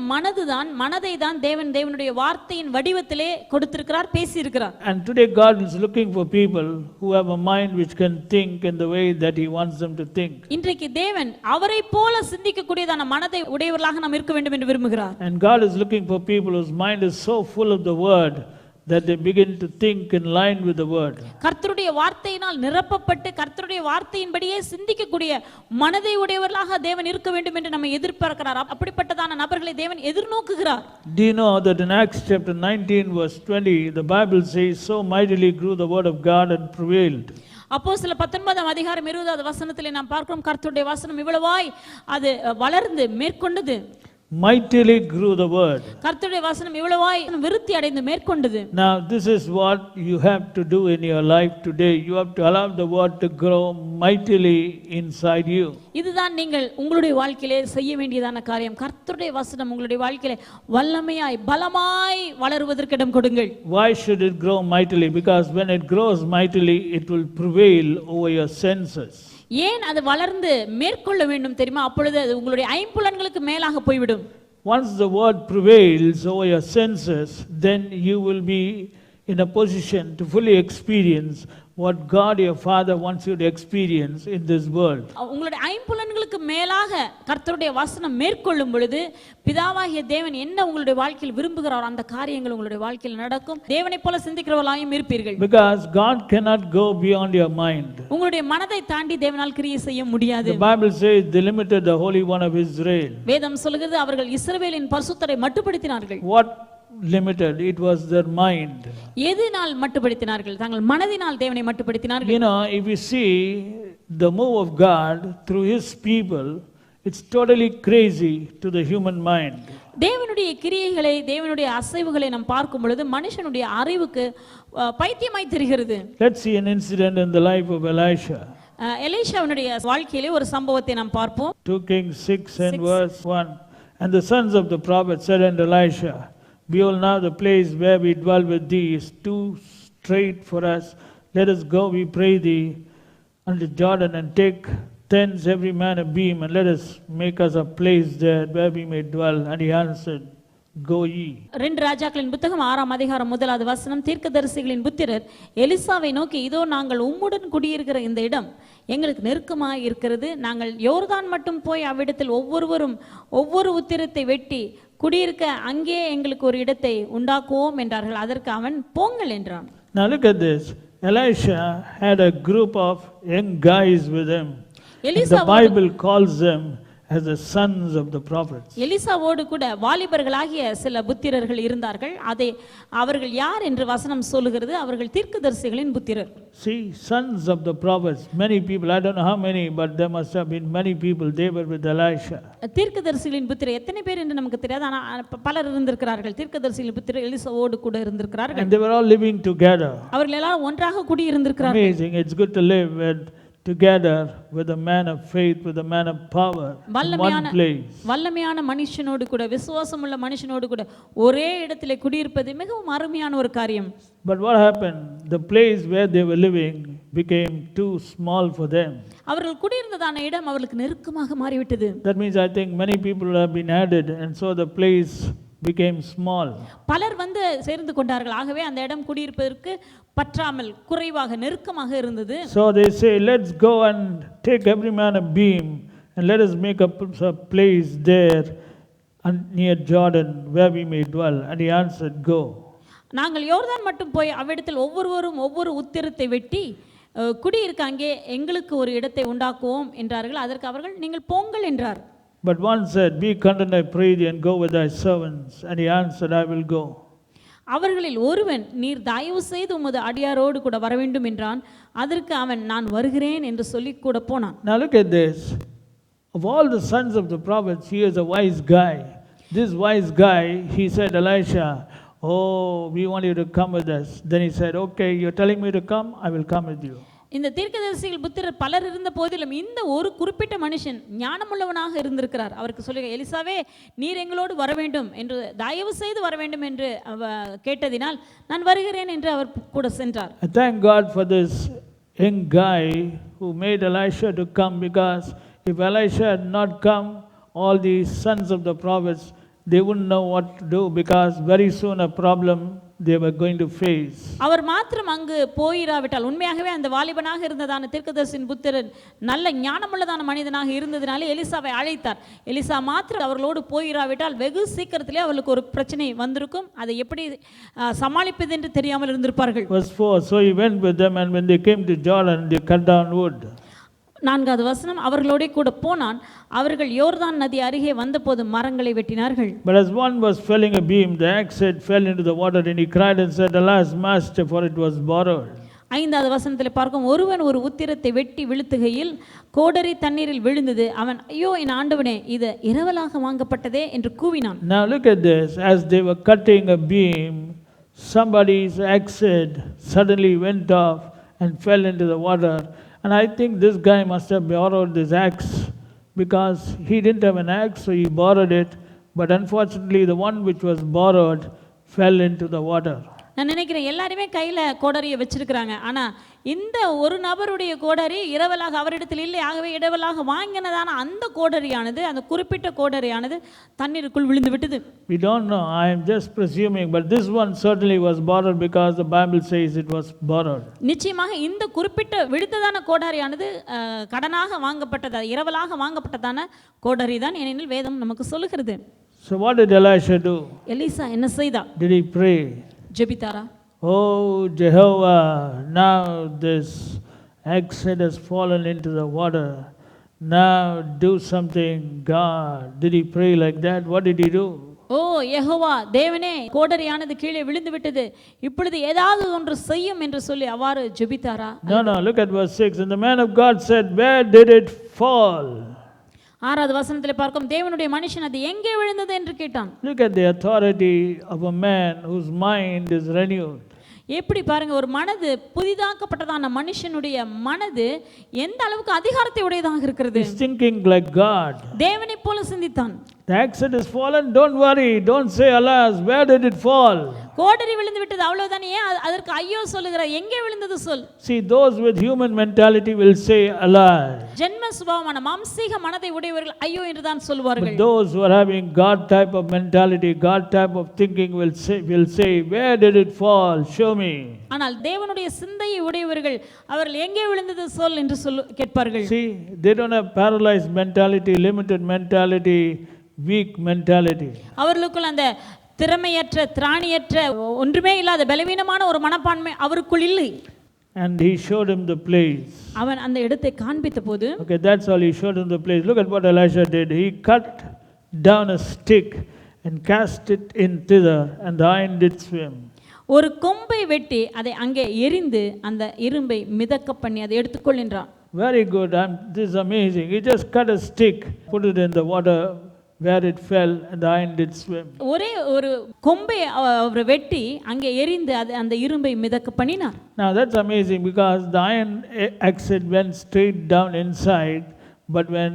Speaker 2: மனதை தான் தேவனுடைய வார்த்தையின் வடிவத்திலே கொடுத்திருக்கிறார், பேசி இருக்கிறார்.
Speaker 1: And today God is looking for people who have a mind which can think in the way that he wants them to think.
Speaker 2: இன்றைக்கு தேவன் அவரை போல சிந்திக்க கூடியதான மனதை உடையவர்களாக நாம் இருக்க வேண்டும் என்று விரும்புகிறார்.
Speaker 1: And God is looking for people whose mind is so full of the word that they begin to think in line with the word.
Speaker 2: கர்த்தருடைய வார்த்தையினால் நிரப்பப்பட்டு கர்த்தருடைய வார்த்தையின்படியே சிந்திக்கக்கூடிய மனதை உடையவர்களாக தேவன் இருக்க வேண்டும் என்று நம்ம எதிர்பார்க்கிறார். அப்படிப்பட்டதான நபர்களை தேவன் எதிர்நோக்குகிறார்.
Speaker 1: Do you know that in Acts chapter 19 verse 20 the Bible says so mightily grew the word of God and prevailed.
Speaker 2: அப்போஸ்தலர் 19ஆம் அதிகாரம் 20வது வசனத்திலே நாம் பார்க்கிறோம், கர்த்தருடைய வசனம் இவ்வளவாய் அது வளர்ந்து மேற்கொண்டது.
Speaker 1: Mightily grew the word.
Speaker 2: கர்த்தருடைய வசனம் இவ்வளவாய் விருத்தி அடைந்து மேற்கொண்டது.
Speaker 1: Now this is what you have to do in your life today. You have to allow the word to grow mightily inside you.
Speaker 2: இதுதான் நீங்கள் உங்களுடைய வாழ்க்கையிலே செய்ய வேண்டியதான காரியம். கர்த்தருடைய வசனம் உங்களுடைய வாழ்க்கையிலே வல்லமையாய் பலமாய் வளருவதற்கு இடம் கொடுங்கள்.
Speaker 1: Why should it grow mightily? Because when it grows mightily it will prevail over your senses.
Speaker 2: ஏன் அது வளர்ந்து மேற்கொள்ள வேண்டும் தெரியுமா? அப்பொழுது அது உங்களுடைய ஐம்புலன்களுக்கு மேலாக போய்விடும்.
Speaker 1: Once the word prevails over your senses, then you will be in a position to fully experience what God your Father wants you to experience in this world.
Speaker 2: உங்களுடைய ஐம்புலன்களுக்கு மேலாக கர்த்தருடைய வசனம் மேற்கொள்ளும் பொழுது பிதாவாகிய தேவன் என்ன உங்களுடைய வாழ்க்கையில் விரும்புகிறார் அந்த காரியங்கள் உங்களுடைய வாழ்க்கையில் நடக்கும். தேவனைப் போல சிந்திக்கிறவர்களாயும் இருப்பீர்கள்.
Speaker 1: Because God cannot go beyond your mind.
Speaker 2: உங்களுடைய மனதை தாண்டி தேவனால் கிரியை செய்ய முடியாது.
Speaker 1: The Bible says they limited the Holy One of Israel.
Speaker 2: வேதம் சொல்கிறது அவர்கள் இஸ்ரவேலின் பரிசுத்தரை மட்டுப்படுத்தினார்கள்.
Speaker 1: What limited? It was their mind.
Speaker 2: எதினால் மட்டுப்படுத்தினார்கள்? தங்கள் மனதினால் தேவனை மட்டுப்படுத்தினார்கள்.
Speaker 1: You know, if you see the move of God through his people, it's totally crazy to the human mind.
Speaker 2: தேவனுடைய கிரியைகளை தேவனுடைய அசைவுகளை நாம் பார்க்கும் பொழுது மனுஷனுடைய அறிவுக்கு பைத்தியமாய் தெரிகிறது.
Speaker 1: Let's see an incident in the life of Elisha.
Speaker 2: எலிஷாவினுடைய வாழ்க்கையிலே ஒரு சம்பவத்தை நாம் பார்ப்போம்.
Speaker 1: 2 Kings 6 and verse 1. And the sons of the prophet said unto Elisha, behold, now the place where we dwell with thee is too strait for us. Let us go, we pray thee, unto Jordan, and take thence every man a beam, and let us make us a place there where we may dwell. And he answered, go ye.
Speaker 2: 2 ராஜாக்களின் புத்தகம் 6ஆம் அதிகாரம் 1வது வசனம். தீர்க்கதரிசிகளின் புத்திரர் எலிசாவை நோக்கி, இதோ நாங்கள் உம்முடன் குடியிருக்கிற இந்த இடம் எங்களுக்கு நெருக்கமாய் இருக்கிறது. நாங்கள் யோர்தான் மட்டும் போய் அவ்விடத்தில் ஒவ்வொருவரும் ஒவ்வொரு உத்திரத்தை வெட்டி குடியிருக்க அங்கே எங்களுக்கு ஒரு இடத்தை உண்டாக்குவோம் என்றார்கள். அதற்கு அவன், போங்கள் என்றான்.
Speaker 1: Now look at this. Elisha had a group of young guys with him. The Bible calls them as the sons of the prophets.
Speaker 2: எலிசாவோடு கூட வாலிபர்களாகிய சில புத்திரர்கள் இருந்தார்கள். அதை அவர்கள் யார் என்று வசனம் சொல்லுகிறது? அவர்கள் தீர்க்கதரிசிகளின் புத்திரர்.
Speaker 1: See, sons of the prophets, many people, I don't know how many, but there must have been many people, they were with Elisha.
Speaker 2: தீர்க்கதரிசிகளின் புத்திரர் எத்தனை பேர் என்று நமக்கு தெரியாது, ஆனால் பலர் இருந்திருக்கிறார்கள். தீர்க்கதரிசிகளின் புத்திரர் எலிசாவோடு கூட இருந்திருக்கிறார்கள்.
Speaker 1: And they were all living together.
Speaker 2: அவர்கள் எல்லாரும் ஒன்றாக கூடி இருந்திருக்கிறார்கள்.
Speaker 1: Amazing. It's good to live together with a man of faith, with a man of power in one place.
Speaker 2: வல்லமையான மனுஷனோடு கூட, விசுவாசமுள்ள மனுஷனோடு கூட ஒரே இடத்திலே குடியிருப்பது மிகவும் அருமையான ஒரு காரியம்.
Speaker 1: But what happened? The place where they were living became too small for them.
Speaker 2: அவர்கள் குடியிருந்ததான இடம் அவர்களுக்கு நெருக்கமாக மாறிவிட்டது.
Speaker 1: That means I think many people have been added, and so the place became small.
Speaker 2: பலர் வந்து சேர்ந்து கொண்டார்கள். ஆகவே அந்த இடம் குடியிருப்பதற்கு பற்றாமல் குறைவாக நெருக்கமாக இருந்தது.
Speaker 1: So they say, let's go and take every man a beam and let us make a place there near Jordan where we may dwell. And he answered, go.
Speaker 2: நாங்கள் யோர்தான் மட்டும் போய் அவ்விடத்தில் ஒவ்வொருவரும் ஒவ்வொரு உத்திரத்தை வெட்டி குடியிருக்க அங்கே எங்களுக்கு ஒரு இடத்தை உண்டாக்குவோம் என்றார்கள். அதற்கு அவர்கள், நீங்கள் போங்கள் என்றார்.
Speaker 1: But one said, be content, I pray thee, and go with thy servants. And he answered, I will go.
Speaker 2: அவர்களில் ஒருவன், நீர் தயவு செய்து உமது அடியாரோடு கூட வர வேண்டும் என்றான். அதற்கு அவன், நான் வருகிறேன் என்று சொல்லி கூட போனான்.
Speaker 1: Now look at this. Of all the sons of the prophets, he is a wise guy. This wise guy, he said, Elisha, oh, we want you to come with us. Then he said, okay, you're telling me to come, I will come with you.
Speaker 2: இந்த தீர்க்கதரிசிகள் புத்திரர் பலர் இருந்த போதிலும் இந்த ஒரு குறிப்பிட்ட மனுஷன் ஞானமுள்ளவனாக இருந்திருக்கிறார். அவருக்கு சொல்லுங்க, எலிசாவே, நீர் எங்களோடு வர வேண்டும் என்று, தயவு செய்து வர வேண்டும் என்று கேட்டதினால் நான் வருகிறேன் என்று அவர் கூட சென்றார்.
Speaker 1: I thank God for this young guy who made Elisha to come, because if Elisha had not come, all these sons of the prophets, they wouldn't know what to do, because very soon a problem they were going to face.
Speaker 2: அவர் மாத்திரம் அங்கு போயிராவிட்டால், உண்மையாகவே அந்த வாலிபனாக இருந்ததான தீர்க்கதரிசியின் புத்திரன் நல்ல ஞானமுள்ளதான மனிதனாக இருந்ததினாலே எலிசாவை அழைத்தார். Elisha மாத்திரம் அவர்களோடு போயிராவிட்டால் வெகு சீக்கிரத்திலே அவர்களுக்கு ஒரு பிரச்சனை வந்திருக்கும். அதை எப்படி சமாளிப்பது என்று தெரியாமல் இருந்திருப்பார்கள்.
Speaker 1: Verse 4, so he went with them, and when they came to Jordan, they cut down wood.
Speaker 2: 4வது வசனம், அவர்களோட கூட போனான். அவர்கள் யோர்தான் நதி அருகே வந்தபோது மரங்களை வெட்டினார்கள்.
Speaker 1: But as one was felling a beam, the axe head fell into the water, and he cried and said, alas, master, for it was borrowed.
Speaker 2: 5வது வசனத்தில் பார்க்கும், ஒருவன் ஒரு உத்திரத்தை வெட்டி விழுத்துகையில் கோடரி தண்ணீரில் விழுந்தது. அவன், ஐயோ என் ஆண்டவனே, இது இரவலாக வாங்கப்பட்டதே என்று கூவினான்.
Speaker 1: Now look at this. As they were cutting a beam, somebody's axe head suddenly went off and fell into the water. And I think this guy must have borrowed this axe, because he didn't have an axe, so he borrowed it. But unfortunately, the one which was borrowed fell into the water.
Speaker 2: நான் நினைக்கிறேன் எல்லாருமே கையில் கோடரியை வச்சிருக்கிறாங்க. ஆனால் இந்த ஒரு நபருடைய கோடரி இரவலாக அவரிடத்தில் இல்லை. ஆகவே இரவலாக வாங்கினதான அந்த கோடரியானது, அந்த குறிப்பிட்ட கோடரியானது தண்ணீருக்குள் விழுந்து விட்டது.
Speaker 1: We don't know. I am just presuming, but this one certainly was borrowed, because the Bible says it was borrowed.
Speaker 2: நிச்சயமாக இந்த குறிப்பிட்ட விழுந்ததான கோடரியானது கடனாக வாங்கப்பட்டதா, இரவலாக வாங்கப்பட்டதான கோடரி தான், ஏனெனில் வேதம் நமக்கு சொல்லுகிறது.
Speaker 1: So what did Elisha do?
Speaker 2: Elisha என்ன செய்தா?
Speaker 1: Did he pray?
Speaker 2: ஜெபித்தாரா?
Speaker 1: Oh Jehovah, now this axe head has fallen into the water. Now do something, God. Did he pray like that? What did he do?
Speaker 2: ஓ யெகோவா தேவனே, கோடரியானது கீழே விழுந்து விட்டது, இப்பொழுது ஏதாவது ஒன்று செய்யும் என்று சொல்லி அவ்வாறு ஜெபித்தாரா?
Speaker 1: No, look at verse 6. And the man of God said, where did it fall?
Speaker 2: 6வது வசனத்தில் பார்க்கும், தேவனுடைய மனுஷன் அது எங்கே விழுந்தது என்று கேட்டான்.
Speaker 1: Look at the authority of a man whose mind is renewed.
Speaker 2: எப்படி பாருங்க, ஒரு மனது புதிதாக்கப்பட்டதான மனுஷனுடைய மனது எந்த அளவுக்கு அதிகாரத்தை உடையதாக இருக்கிறது.
Speaker 1: He's thinking like God.
Speaker 2: தேவனை போல சிந்தித்தான்.
Speaker 1: The axe head has fallen, don't worry, don't say alas, where did it fall?
Speaker 2: கோடரி விழுந்து விட்டது அவ்வளவுதான், ஏன் அதற்கு ஐயோ சொல்லுகிறார்? எங்கே விழுந்தது சொல்.
Speaker 1: See, those with human mentality will say alas.
Speaker 2: ஜென்ம சுபாவமான மாம்சீக மனதை உடையவர்கள் ஐயோ என்று தான் சொல்வார்கள்.
Speaker 1: But those who are having God type of mentality, God type of thinking will say, where did it fall? Show me.
Speaker 2: ஆனால் தேவனுடைய சிந்தையை உடையவர்கள் அவர்கள் எங்கே விழுந்தது சொல் என்று கேட்பார்கள்.
Speaker 1: See, they don't have paralyzed mentality, limited mentality, weak mentality.
Speaker 2: அவர்களுக்குள் அந்த திறமையற்ற, திராணியற்ற, ஒன்றுமே இல்லாத பலவீனமான ஒரு மனப்பான்மை அவருக்குள் இல்லை.
Speaker 1: And he showed him the place.
Speaker 2: அவன் அந்த இடத்தை காண்பித்த போது,
Speaker 1: Okay, that's all, he showed him the place. Look at what Elisha did. He cut down a stick and cast it in thither, and the iron did swim.
Speaker 2: ஒரு கொம்பை வெட்டி அதை அங்கே எரிந்து அந்த இரும்பை மிதக்க பண்ணி அதை எடுத்துக்கொள் என்றான்.
Speaker 1: Very good. This is amazing. He just cut a stick, put it in the water where it fell, and the iron did swim.
Speaker 2: ஒரே ஒரு கொம்பை அவர் வெட்டி அங்கே எரிந்து அந்த இரும்பை மிதக்க பண்ணினார்.
Speaker 1: Now that's amazing, because the iron axe head went straight down inside, but when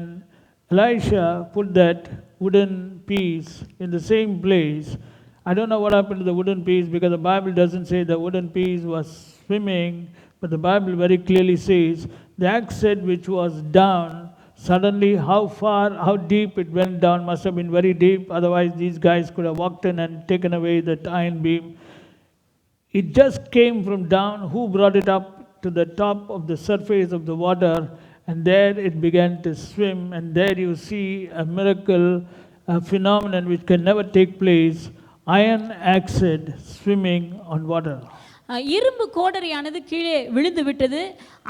Speaker 1: Elisha put that wooden piece in the same place, I don't know what happened to the wooden piece, because the Bible doesn't say the wooden piece was swimming, but the Bible very clearly says the axe head which was down, suddenly how deep it went down must have been very deep, otherwise these guys could have walked in and taken away that iron beam. It just came from down. Who brought it up to the top of the surface of the water, and there it began to swim, and there you see a miracle, a phenomenon which can never take place. Iron axe head swimming on water.
Speaker 2: இரும்பு கோடரியானது கீழே விழுந்து விட்டது.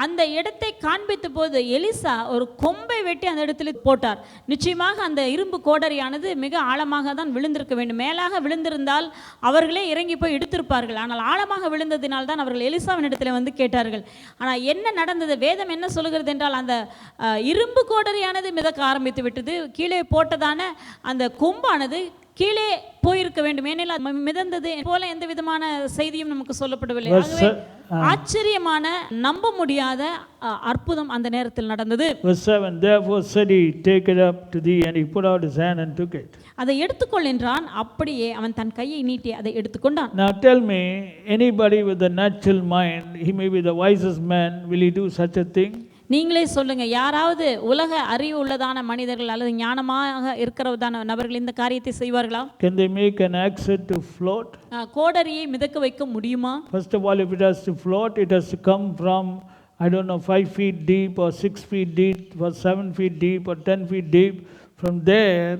Speaker 2: அந்த இடத்தை காண்பித்த போது Elisha ஒரு கொம்பை வெட்டி அந்த இடத்துல போட்டார். நிச்சயமாக அந்த இரும்பு கோடரியானது மிக ஆழமாக தான் விழுந்திருக்க வேண்டும். மேலாக விழுந்திருந்தால் அவர்களே இறங்கி போய் எடுத்திருப்பார்கள். ஆனால் ஆழமாக விழுந்ததினால் தான் அவர்கள் எலிசாவின் இடத்துல வந்து கேட்டார்கள். ஆனால் என்ன நடந்தது? வேதம் என்ன சொல்லுகிறது என்றால், அந்த இரும்பு கோடரியானது மிதக்க ஆரம்பித்து விட்டது. கீழே போட்டதான அந்த கொம்பானது கீழே போயிருக்க வேண்டும். ஏனெனில் மிதந்தது போல எந்த விதமான செய்தியும் நமக்கு சொல்லப்படவில்லை. ஆகவே ஆச்சரியமான, நம்ப முடியாத அற்புதம் அந்த நேரத்தில் நடந்தது.
Speaker 1: Verse 7, therefore said he, take it up to thee, and he put out his hand and took it.
Speaker 2: அதை எடுத்துக்கொள் என்றான். அப்படியே அவன் தன் கையை நீட்டி அதை எடுத்துக்கொண்டான்.
Speaker 1: Now tell me, anybody with a natural mind, he may be the wisest man, will he do such a thing?
Speaker 2: நீங்களே சொல்லுங்க, யாராவது உலக அறிவு உள்ளதான மனிதர்கள் அல்லது ஞானமாக இருக்கிறதான நபர்கள் இந்த காரியத்தை செய்வார்களா?
Speaker 1: Can they make an axe head to float?
Speaker 2: கோடரியை மிதக்க வைக்க முடியுமா?
Speaker 1: First of all, if it has to float, it has to come from, I don't know, 5 feet deep or 6 feet deep or 7 feet deep or 10 feet deep. From there,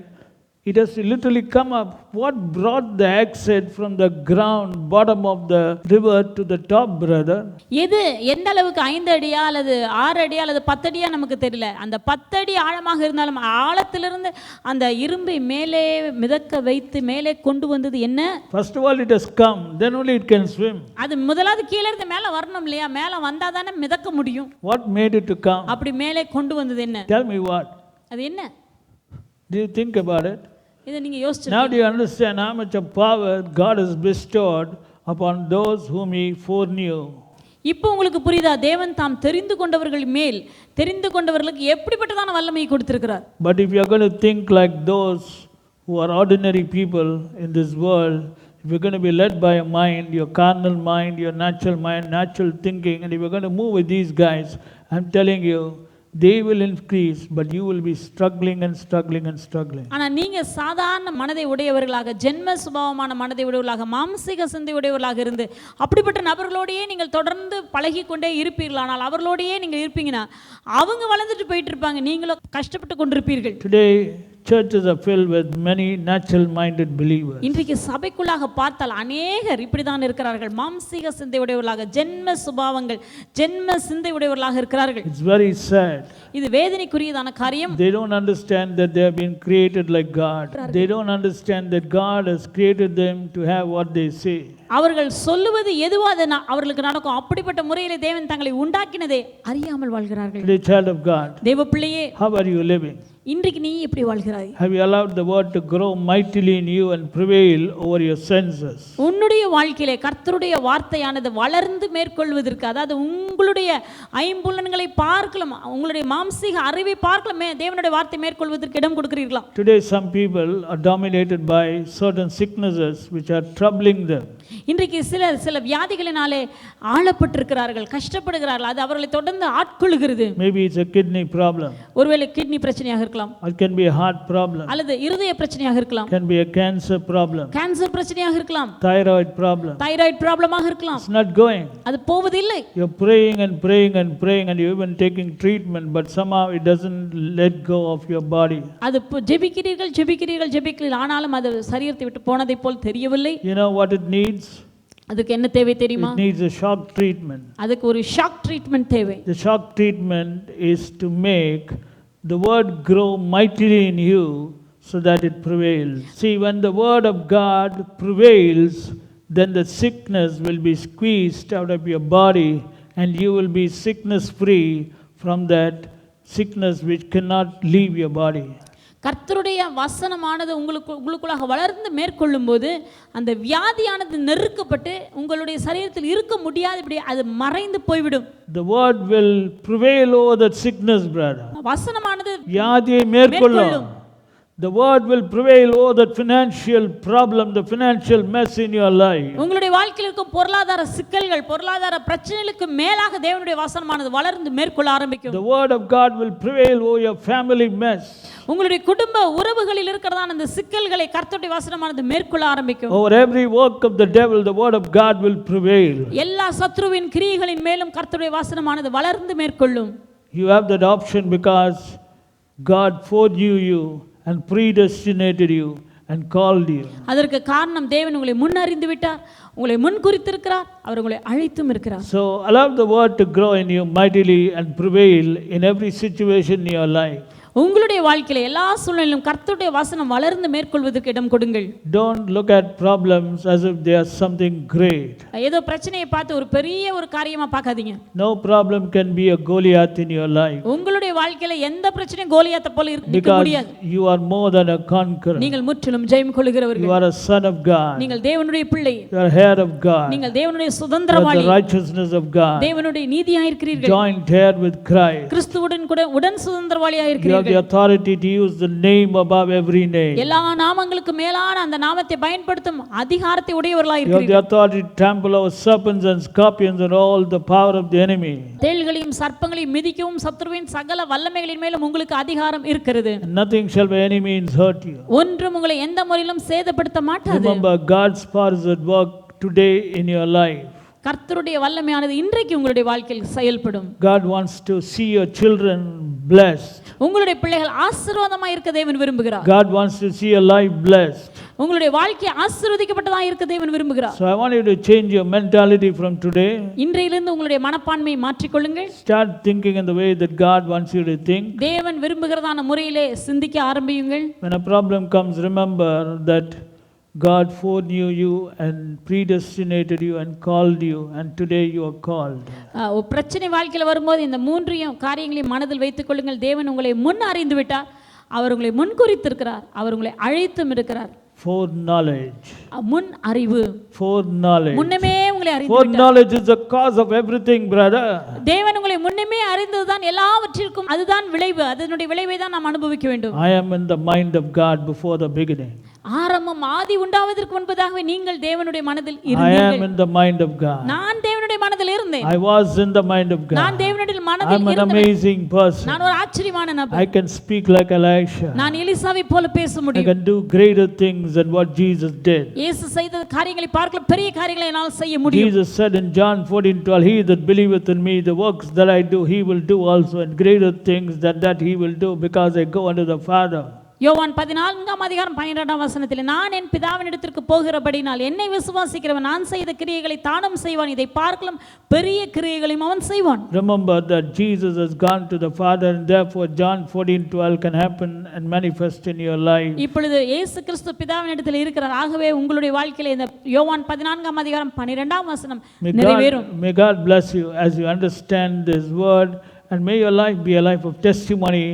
Speaker 1: it has to literally come up. What brought the axe head from the ground, bottom of the river to the top, brother?
Speaker 2: எது எந்த அளவுக்கு 5 அடியா அல்லது 6 அடியா அல்லது 10 அடியா நமக்கு தெரியல. அந்த 10 அடி ஆழமாக இருந்தாலும் ஆழத்திலிருந்து அந்த இரும்பை மேலே மிதக்க வைத்து மேலே கொண்டு வந்தது என்ன?
Speaker 1: First of all, it has come, then only it can swim.
Speaker 2: அது முதலாவது கீழ இருந்து மேலே வரணும் இல்லையா? மேலே வந்தா தானே மிதக்க முடியும்.
Speaker 1: What made it to come?
Speaker 2: அப்படி மேலே கொண்டு வந்தது என்ன?
Speaker 1: Tell me what?
Speaker 2: அது என்ன?
Speaker 1: Do you think about it?
Speaker 2: இதை நீங்க யோசிச்சு.
Speaker 1: Now do you understand how much of power God has bestowed upon those whom he foreknew?
Speaker 2: இப்போ உங்களுக்கு புரியுதா? தேவன் தாம் தெரிந்து கொண்டவர்கள் மேல் தெரிந்து கொண்டவர்களுக்கு எப்படிப்பட்டதான வல்லமையை கொடுத்திருக்கிறார்.
Speaker 1: But if you are going to think like those who are ordinary people in this world, if you're going to be led by a mind, your carnal mind, your natural mind, natural thinking, and if you're going to move with these guys, I'm telling you, they will increase, but you will be struggling and struggling and struggling.
Speaker 2: ஆனா நீங்க சாதாரண மனதை உடையவர்களாக, ஜென்ம சுபாவமான மனதை உடையவர்களாக, மாம்சீக சிந்தை உடையவர்களாக இருந்து அப்படிப்பட்ட நபர்களோடையே நீங்கள் தொடர்ந்து பழகி கொண்டே இருப்பீர்கள். ஆனால் அவர்களோடையே நீங்கள் இருப்பீங்கன்னா அவங்க வளர்ந்துட்டு போயிட்டு இருப்பாங்க, நீங்களும் கஷ்டப்பட்டு கொண்டிருப்பீர்கள்.
Speaker 1: Today churches are filled with many natural minded believers.
Speaker 2: இன்றைக்கு சபைக்குள்ளாக பார்த்தால் அநேகர் இப்படிதான் இருக்கிறார்கள். மாம்சீக சிந்தை உடையவர்களாக, ஜென்ம சுபாவங்கள், ஜென்ம சிந்தை உடையவர்களாக இருக்கிறார்கள்.
Speaker 1: It's very sad.
Speaker 2: இது வேதனைக்குரியதான காரியம்.
Speaker 1: They don't understand that they have been created like God. They don't understand that God has created them to have what they say.
Speaker 2: அவர்கள் சொல்லுவது எதுவோ அது அவர்களுக்கு நடக்கும். அப்படிப்பட்ட முறையிலே தேவன் தங்களை உண்டாக்கினதை அறியாமல் வாழ்கிறார்கள்.
Speaker 1: Today, child of God,
Speaker 2: தேவ பிள்ளையே,
Speaker 1: how are you living?
Speaker 2: இன்றைக்கு நீ எப்படி வாழ்கிறாய்?
Speaker 1: Have you allowed the word to grow mightily in you and prevail over your senses?
Speaker 2: உன்னுடைய வாழ்க்கையிலே கர்த்தருடைய வார்த்தையானது வளர்ந்து மேற்கொள்வதற்கு, அதாவது உங்களுடைய ஐம்புலன்களை பார்க்கலாம், உங்களுடைய மாம்சீக அறிவை பார்க்கலாம், தேவனுடைய வார்த்தை மேற்கொள்வதற்கு இடம் கொடுக்கிறீர்களா?
Speaker 1: Today, some people are dominated by certain sicknesses which are troubling them.
Speaker 2: இன்றைக்கு சில வியாதிகளினாலே ஆளப்பட்டிருக்கிறார்கள், கஷ்டப்படுகிறார்கள், அது அவர்களை தொடர்ந்து ஆட்கொள்கிறது.
Speaker 1: Maybe it's a kidney problem.
Speaker 2: ஒருவேளை கிட்னி பிரச்சனையாக இருக்கலாம்,
Speaker 1: It can be a heart problem.
Speaker 2: அல்லது இருதய பிரச்சனையாக இருக்கலாம்,
Speaker 1: Can be a cancer problem.
Speaker 2: Cancer பிரச்சனையாக இருக்கலாம்,
Speaker 1: Thyroid problem.
Speaker 2: தைராய்டு ப்ராப்ளமாக இருக்கலாம்.
Speaker 1: It's not going.
Speaker 2: அது போவதில்லை.
Speaker 1: You're praying and praying and praying and you're even taking treatment, but somehow it doesn't let go of your body.
Speaker 2: அது ஜெபிக்கிறீர்கள், ஆனாலும் அது சரீரத்தை விட்டு போனதை போல் தெரியவில்லை.
Speaker 1: You know what it needs?
Speaker 2: அதுக்கு என்ன தேவை தெரியுமா?
Speaker 1: It needs a shock treatment.
Speaker 2: அதுக்கு ஒரு ஷாக் ட்ரீட்மெண்ட் தேவை.
Speaker 1: The shock treatment is to make the word grow mightily in you so that it prevails. See, when the word of God prevails, then the sickness will be squeezed out of your body and you will be sickness free from that sickness which cannot leave your body.
Speaker 2: கர்த்தருடைய வசனமானது உங்களுக்குள்ளாக வளர்ந்து மேற்கொள்ளும் போது அந்த வியாதியானது நெருக்கப்பட்டு உங்களுடைய சரீரத்தில் இருக்க முடியாதபடி அது மறைந்து போய்விடும்.
Speaker 1: The word will prevail over that sickness, brother.
Speaker 2: வசனமானது
Speaker 1: வியாதியை மேற்கொள்ளும். The word will prevail over that financial problem, the financial mess in your life.
Speaker 2: உங்களுடைய வாழ்க்கையில் இருக்கும் பொருளாதார சிக்கல்கள், பொருளாதார பிரச்சனைகளுக்கு மேலாக தேவனுடைய வசனமானது வளர்ந்து மேற்கொள்ள ஆரம்பிக்கும்.
Speaker 1: The word of God will prevail over your family mess.
Speaker 2: உங்களுடைய குடும்ப உறவுகளில் இருக்கிறதான அந்த சிக்கல்களை கர்த்தருடைய வசனமானது மேற்கொள்ள ஆரம்பிக்கும்.
Speaker 1: Over every work of the devil, the word of God will prevail.
Speaker 2: எல்லா சத்ருவின் கிரியைகளின் மேலும் கர்த்தருடைய வசனமானது வளர்ந்து மேற்கொள்ளும்.
Speaker 1: You have that option because God foreknew you and predestinated you and called you.
Speaker 2: அதற்கு காரணம் தேவன் உங்களை முன்னறிந்து விட்டார், உங்களை முன் குறித்திருக்கிறார், அவர் உங்களை அழைத்தும் இருக்கிறார்.
Speaker 1: So allow the word to grow in you mightily and prevail in every situation in your life.
Speaker 2: உங்களுடைய வாழ்க்கையில எல்லா சூழ்நிலையிலும் கர்த்தருடைய வசனம் வளர்ந்து மேற்கொள்வதற்கு இடம் கொடுங்கள்.
Speaker 1: Don't look at problems as if they are something great.
Speaker 2: ஏதோ பிரச்சனையை பார்த்து ஒரு பெரிய ஒரு காரியமா பார்க்காதீங்க.
Speaker 1: No problem can be a Goliath in your life.
Speaker 2: உங்களுடைய வாழ்க்கையில எந்த பிரச்சனையும் கோலியாத்தை போல இருக்க முடியாது.
Speaker 1: You are more than a conqueror.
Speaker 2: நீங்கள் முற்றிலும் ஜெயம் கொள்ளுகிறவர்கள்.
Speaker 1: You are a son of God.
Speaker 2: நீங்கள் தேவனுடைய பிள்ளை.
Speaker 1: You are heir of God.
Speaker 2: நீங்கள் தேவனுடைய சுதந்திரவாளி.
Speaker 1: You are the righteousness of God.
Speaker 2: தேவனுடைய நீதியாய் இருக்கிறீர்கள்.
Speaker 1: Joint heir with Christ.
Speaker 2: கிறிஸ்துவுடன் கூட உடன் சுதந்திரவாளியாய் இருக்கிறீர்கள்.
Speaker 1: The authority to use the name above every name.
Speaker 2: எல்லா நாமங்களுக்கு மேலான அந்த நாமத்தை பயன்படுத்தும் அதிகாரத்தை உடையவர்களாய்
Speaker 1: You have the
Speaker 2: இருக்கிறீர்கள்.
Speaker 1: authority to trample over serpents and scorpions and all the power of the enemy.
Speaker 2: தேள்களையும் சர்ப்பங்களையும் மிதிக்கவும் சத்துருவின் சகல வல்லமைகளின் மேலும் உங்களுக்கு அதிகாரம் இருக்கிறது.
Speaker 1: Nothing shall by any means hurt you.
Speaker 2: ஒன்றும் உங்களை எந்த முறையிலும் சேதப்படுத்த மாட்டாது.
Speaker 1: Remember, God's power is at work today in your life.
Speaker 2: கர்த்தருடைய வல்லமையானது இன்றைக்கு உங்களுடைய வாழ்க்கையில் செயல்படும்.
Speaker 1: God wants to see your children blessed.
Speaker 2: உங்களுடைய பிள்ளைகள் ஆசீர்வாதமாய் இருக்க தேவன் விரும்புகிறார்.
Speaker 1: God wants to see your life blessed.
Speaker 2: உங்களுடைய வாழ்க்கை ஆசீர்வதிக்கப்பட்டதா இருக்க தேவன் விரும்புகிறார்.
Speaker 1: So I want you to change your mentality from today.
Speaker 2: இன்றையிலிருந்து உங்களுடைய மனப்பான்மையை மாற்றிக் கொள்ளுங்கள்.
Speaker 1: Start thinking in the way that God wants you to think.
Speaker 2: தேவன் விரும்புகிறதான முறையிலே சிந்திக்க ஆரம்பியுங்கள்.
Speaker 1: When a problem comes, remember that God foreknew you and predestinated you and called you, and today you are called.
Speaker 2: பிரச்சனை வாழ்க்கையில் வரும்போது இந்த மூன்றையும் காரியங்களையும் மனதில் வைத்துக் கொள்ளுங்கள். தேவன் உங்களை முன் அறிந்து விட்டார், அவர் உங்களை முன்குறித்திருக்கிறார், அவர் உங்களை அழைத்தும் இருக்கிறார்.
Speaker 1: Foreknowledge.
Speaker 2: முன் அறிவு.
Speaker 1: Foreknowledge.
Speaker 2: முன்னமே உங்களை அறிந்து விட்டார்.
Speaker 1: Foreknowledge is the cause of everything, brother.
Speaker 2: தேவன் உங்களை முன்னமே அறிந்ததுதான் எல்லாவற்றிற்கும் அதுதான் விளைவு, அதனுடைய விளைவை தான் நாம் அனுபவிக்க வேண்டும்.
Speaker 1: I am in the mind of God before the beginning.
Speaker 2: ஆரம்பம் ஆதி உண்டாவதற்கு முன்பதாகவே நீங்கள் தேவனுடைய மனதில்
Speaker 1: I
Speaker 2: இருந்தீர்கள்.
Speaker 1: am in the mind of God.
Speaker 2: நான் தேவனுடைய மனதில் இருந்தேன்.
Speaker 1: I was in the mind of God.
Speaker 2: நான் தேவனுடைய
Speaker 1: I
Speaker 2: மனதில்
Speaker 1: am an
Speaker 2: இருந்தேன்.
Speaker 1: amazing person.
Speaker 2: நான் ஒரு ஆச்சரியமான நபர்.
Speaker 1: I can speak like Elisha.
Speaker 2: நான் எலிசாவை போல பேச
Speaker 1: I
Speaker 2: முடியும்.
Speaker 1: can do greater things than what Jesus did.
Speaker 2: இயேசு செய்த காரியங்களை பார்க்க பெரிய காரியங்களை என்னால் செய்ய முடியும்.
Speaker 1: Jesus said in John 14:12, "He that believeth in me, the works that I do, he will do also, and greater things than that he will do, because I go unto the Father."
Speaker 2: யோவான் 14:12 நான் என் பிதாவினிடத்திற்கு போகிறபடினால் என்னை விசுவாசிக்கிறவன் நான் செய்த கிரியைகளை தானும் செய்வான், இதை பார்க்கலாம் பெரிய கிரியைகளையும் அவன் செய்வான்.
Speaker 1: Remember that Jesus has gone to the Father, and therefore John 14:12 can happen and manifest in your life.
Speaker 2: இப்பொழுது இயேசு கிறிஸ்து பிதாவினிடத்தில் இருக்கிறார். ஆகவே உங்களுடைய வாழ்க்கையில இந்த யோவான் 14:12 நிறைவேறும்.
Speaker 1: May God bless you as you understand this word, and may your life be a life of testimony,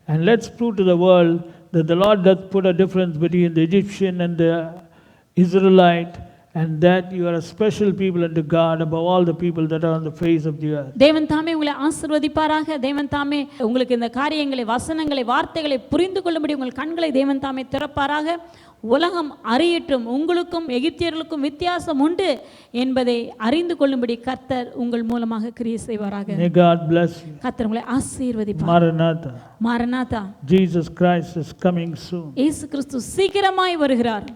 Speaker 1: and let's prove to the world that the Lord does put a difference between the Egyptian and the Israelite, and that you are a special people unto God above all the people that are on the face of the earth.
Speaker 2: தேவன் தாமே உங்களை ஆசீர்வதிப்பாராக. தேவன் தாமே உங்களுக்கு இந்த காரியங்களை, வசனங்களை, வார்த்தைகளை புரிந்து கொள்ளும்படி உங்கள் கண்களை தேவன் தாமே திறப்பாராக. உலகம் அறியட்டும், உங்களுக்கும் எகிப்தியர்களுக்கும் வித்தியாசம் உண்டு என்பதை அறிந்து கொள்ளும்படி கர்த்தர் உங்கள் மூலமாக கிரியை செய்வாராக.
Speaker 1: May God bless you.
Speaker 2: கர்த்தர் உங்களை ஆசீர்வதிப்பார்.
Speaker 1: Maranatha.
Speaker 2: Maranatha.
Speaker 1: Jesus Christ is coming soon.
Speaker 2: இயேசு கிறிஸ்து சீக்கிரமாய் வருகிறார்.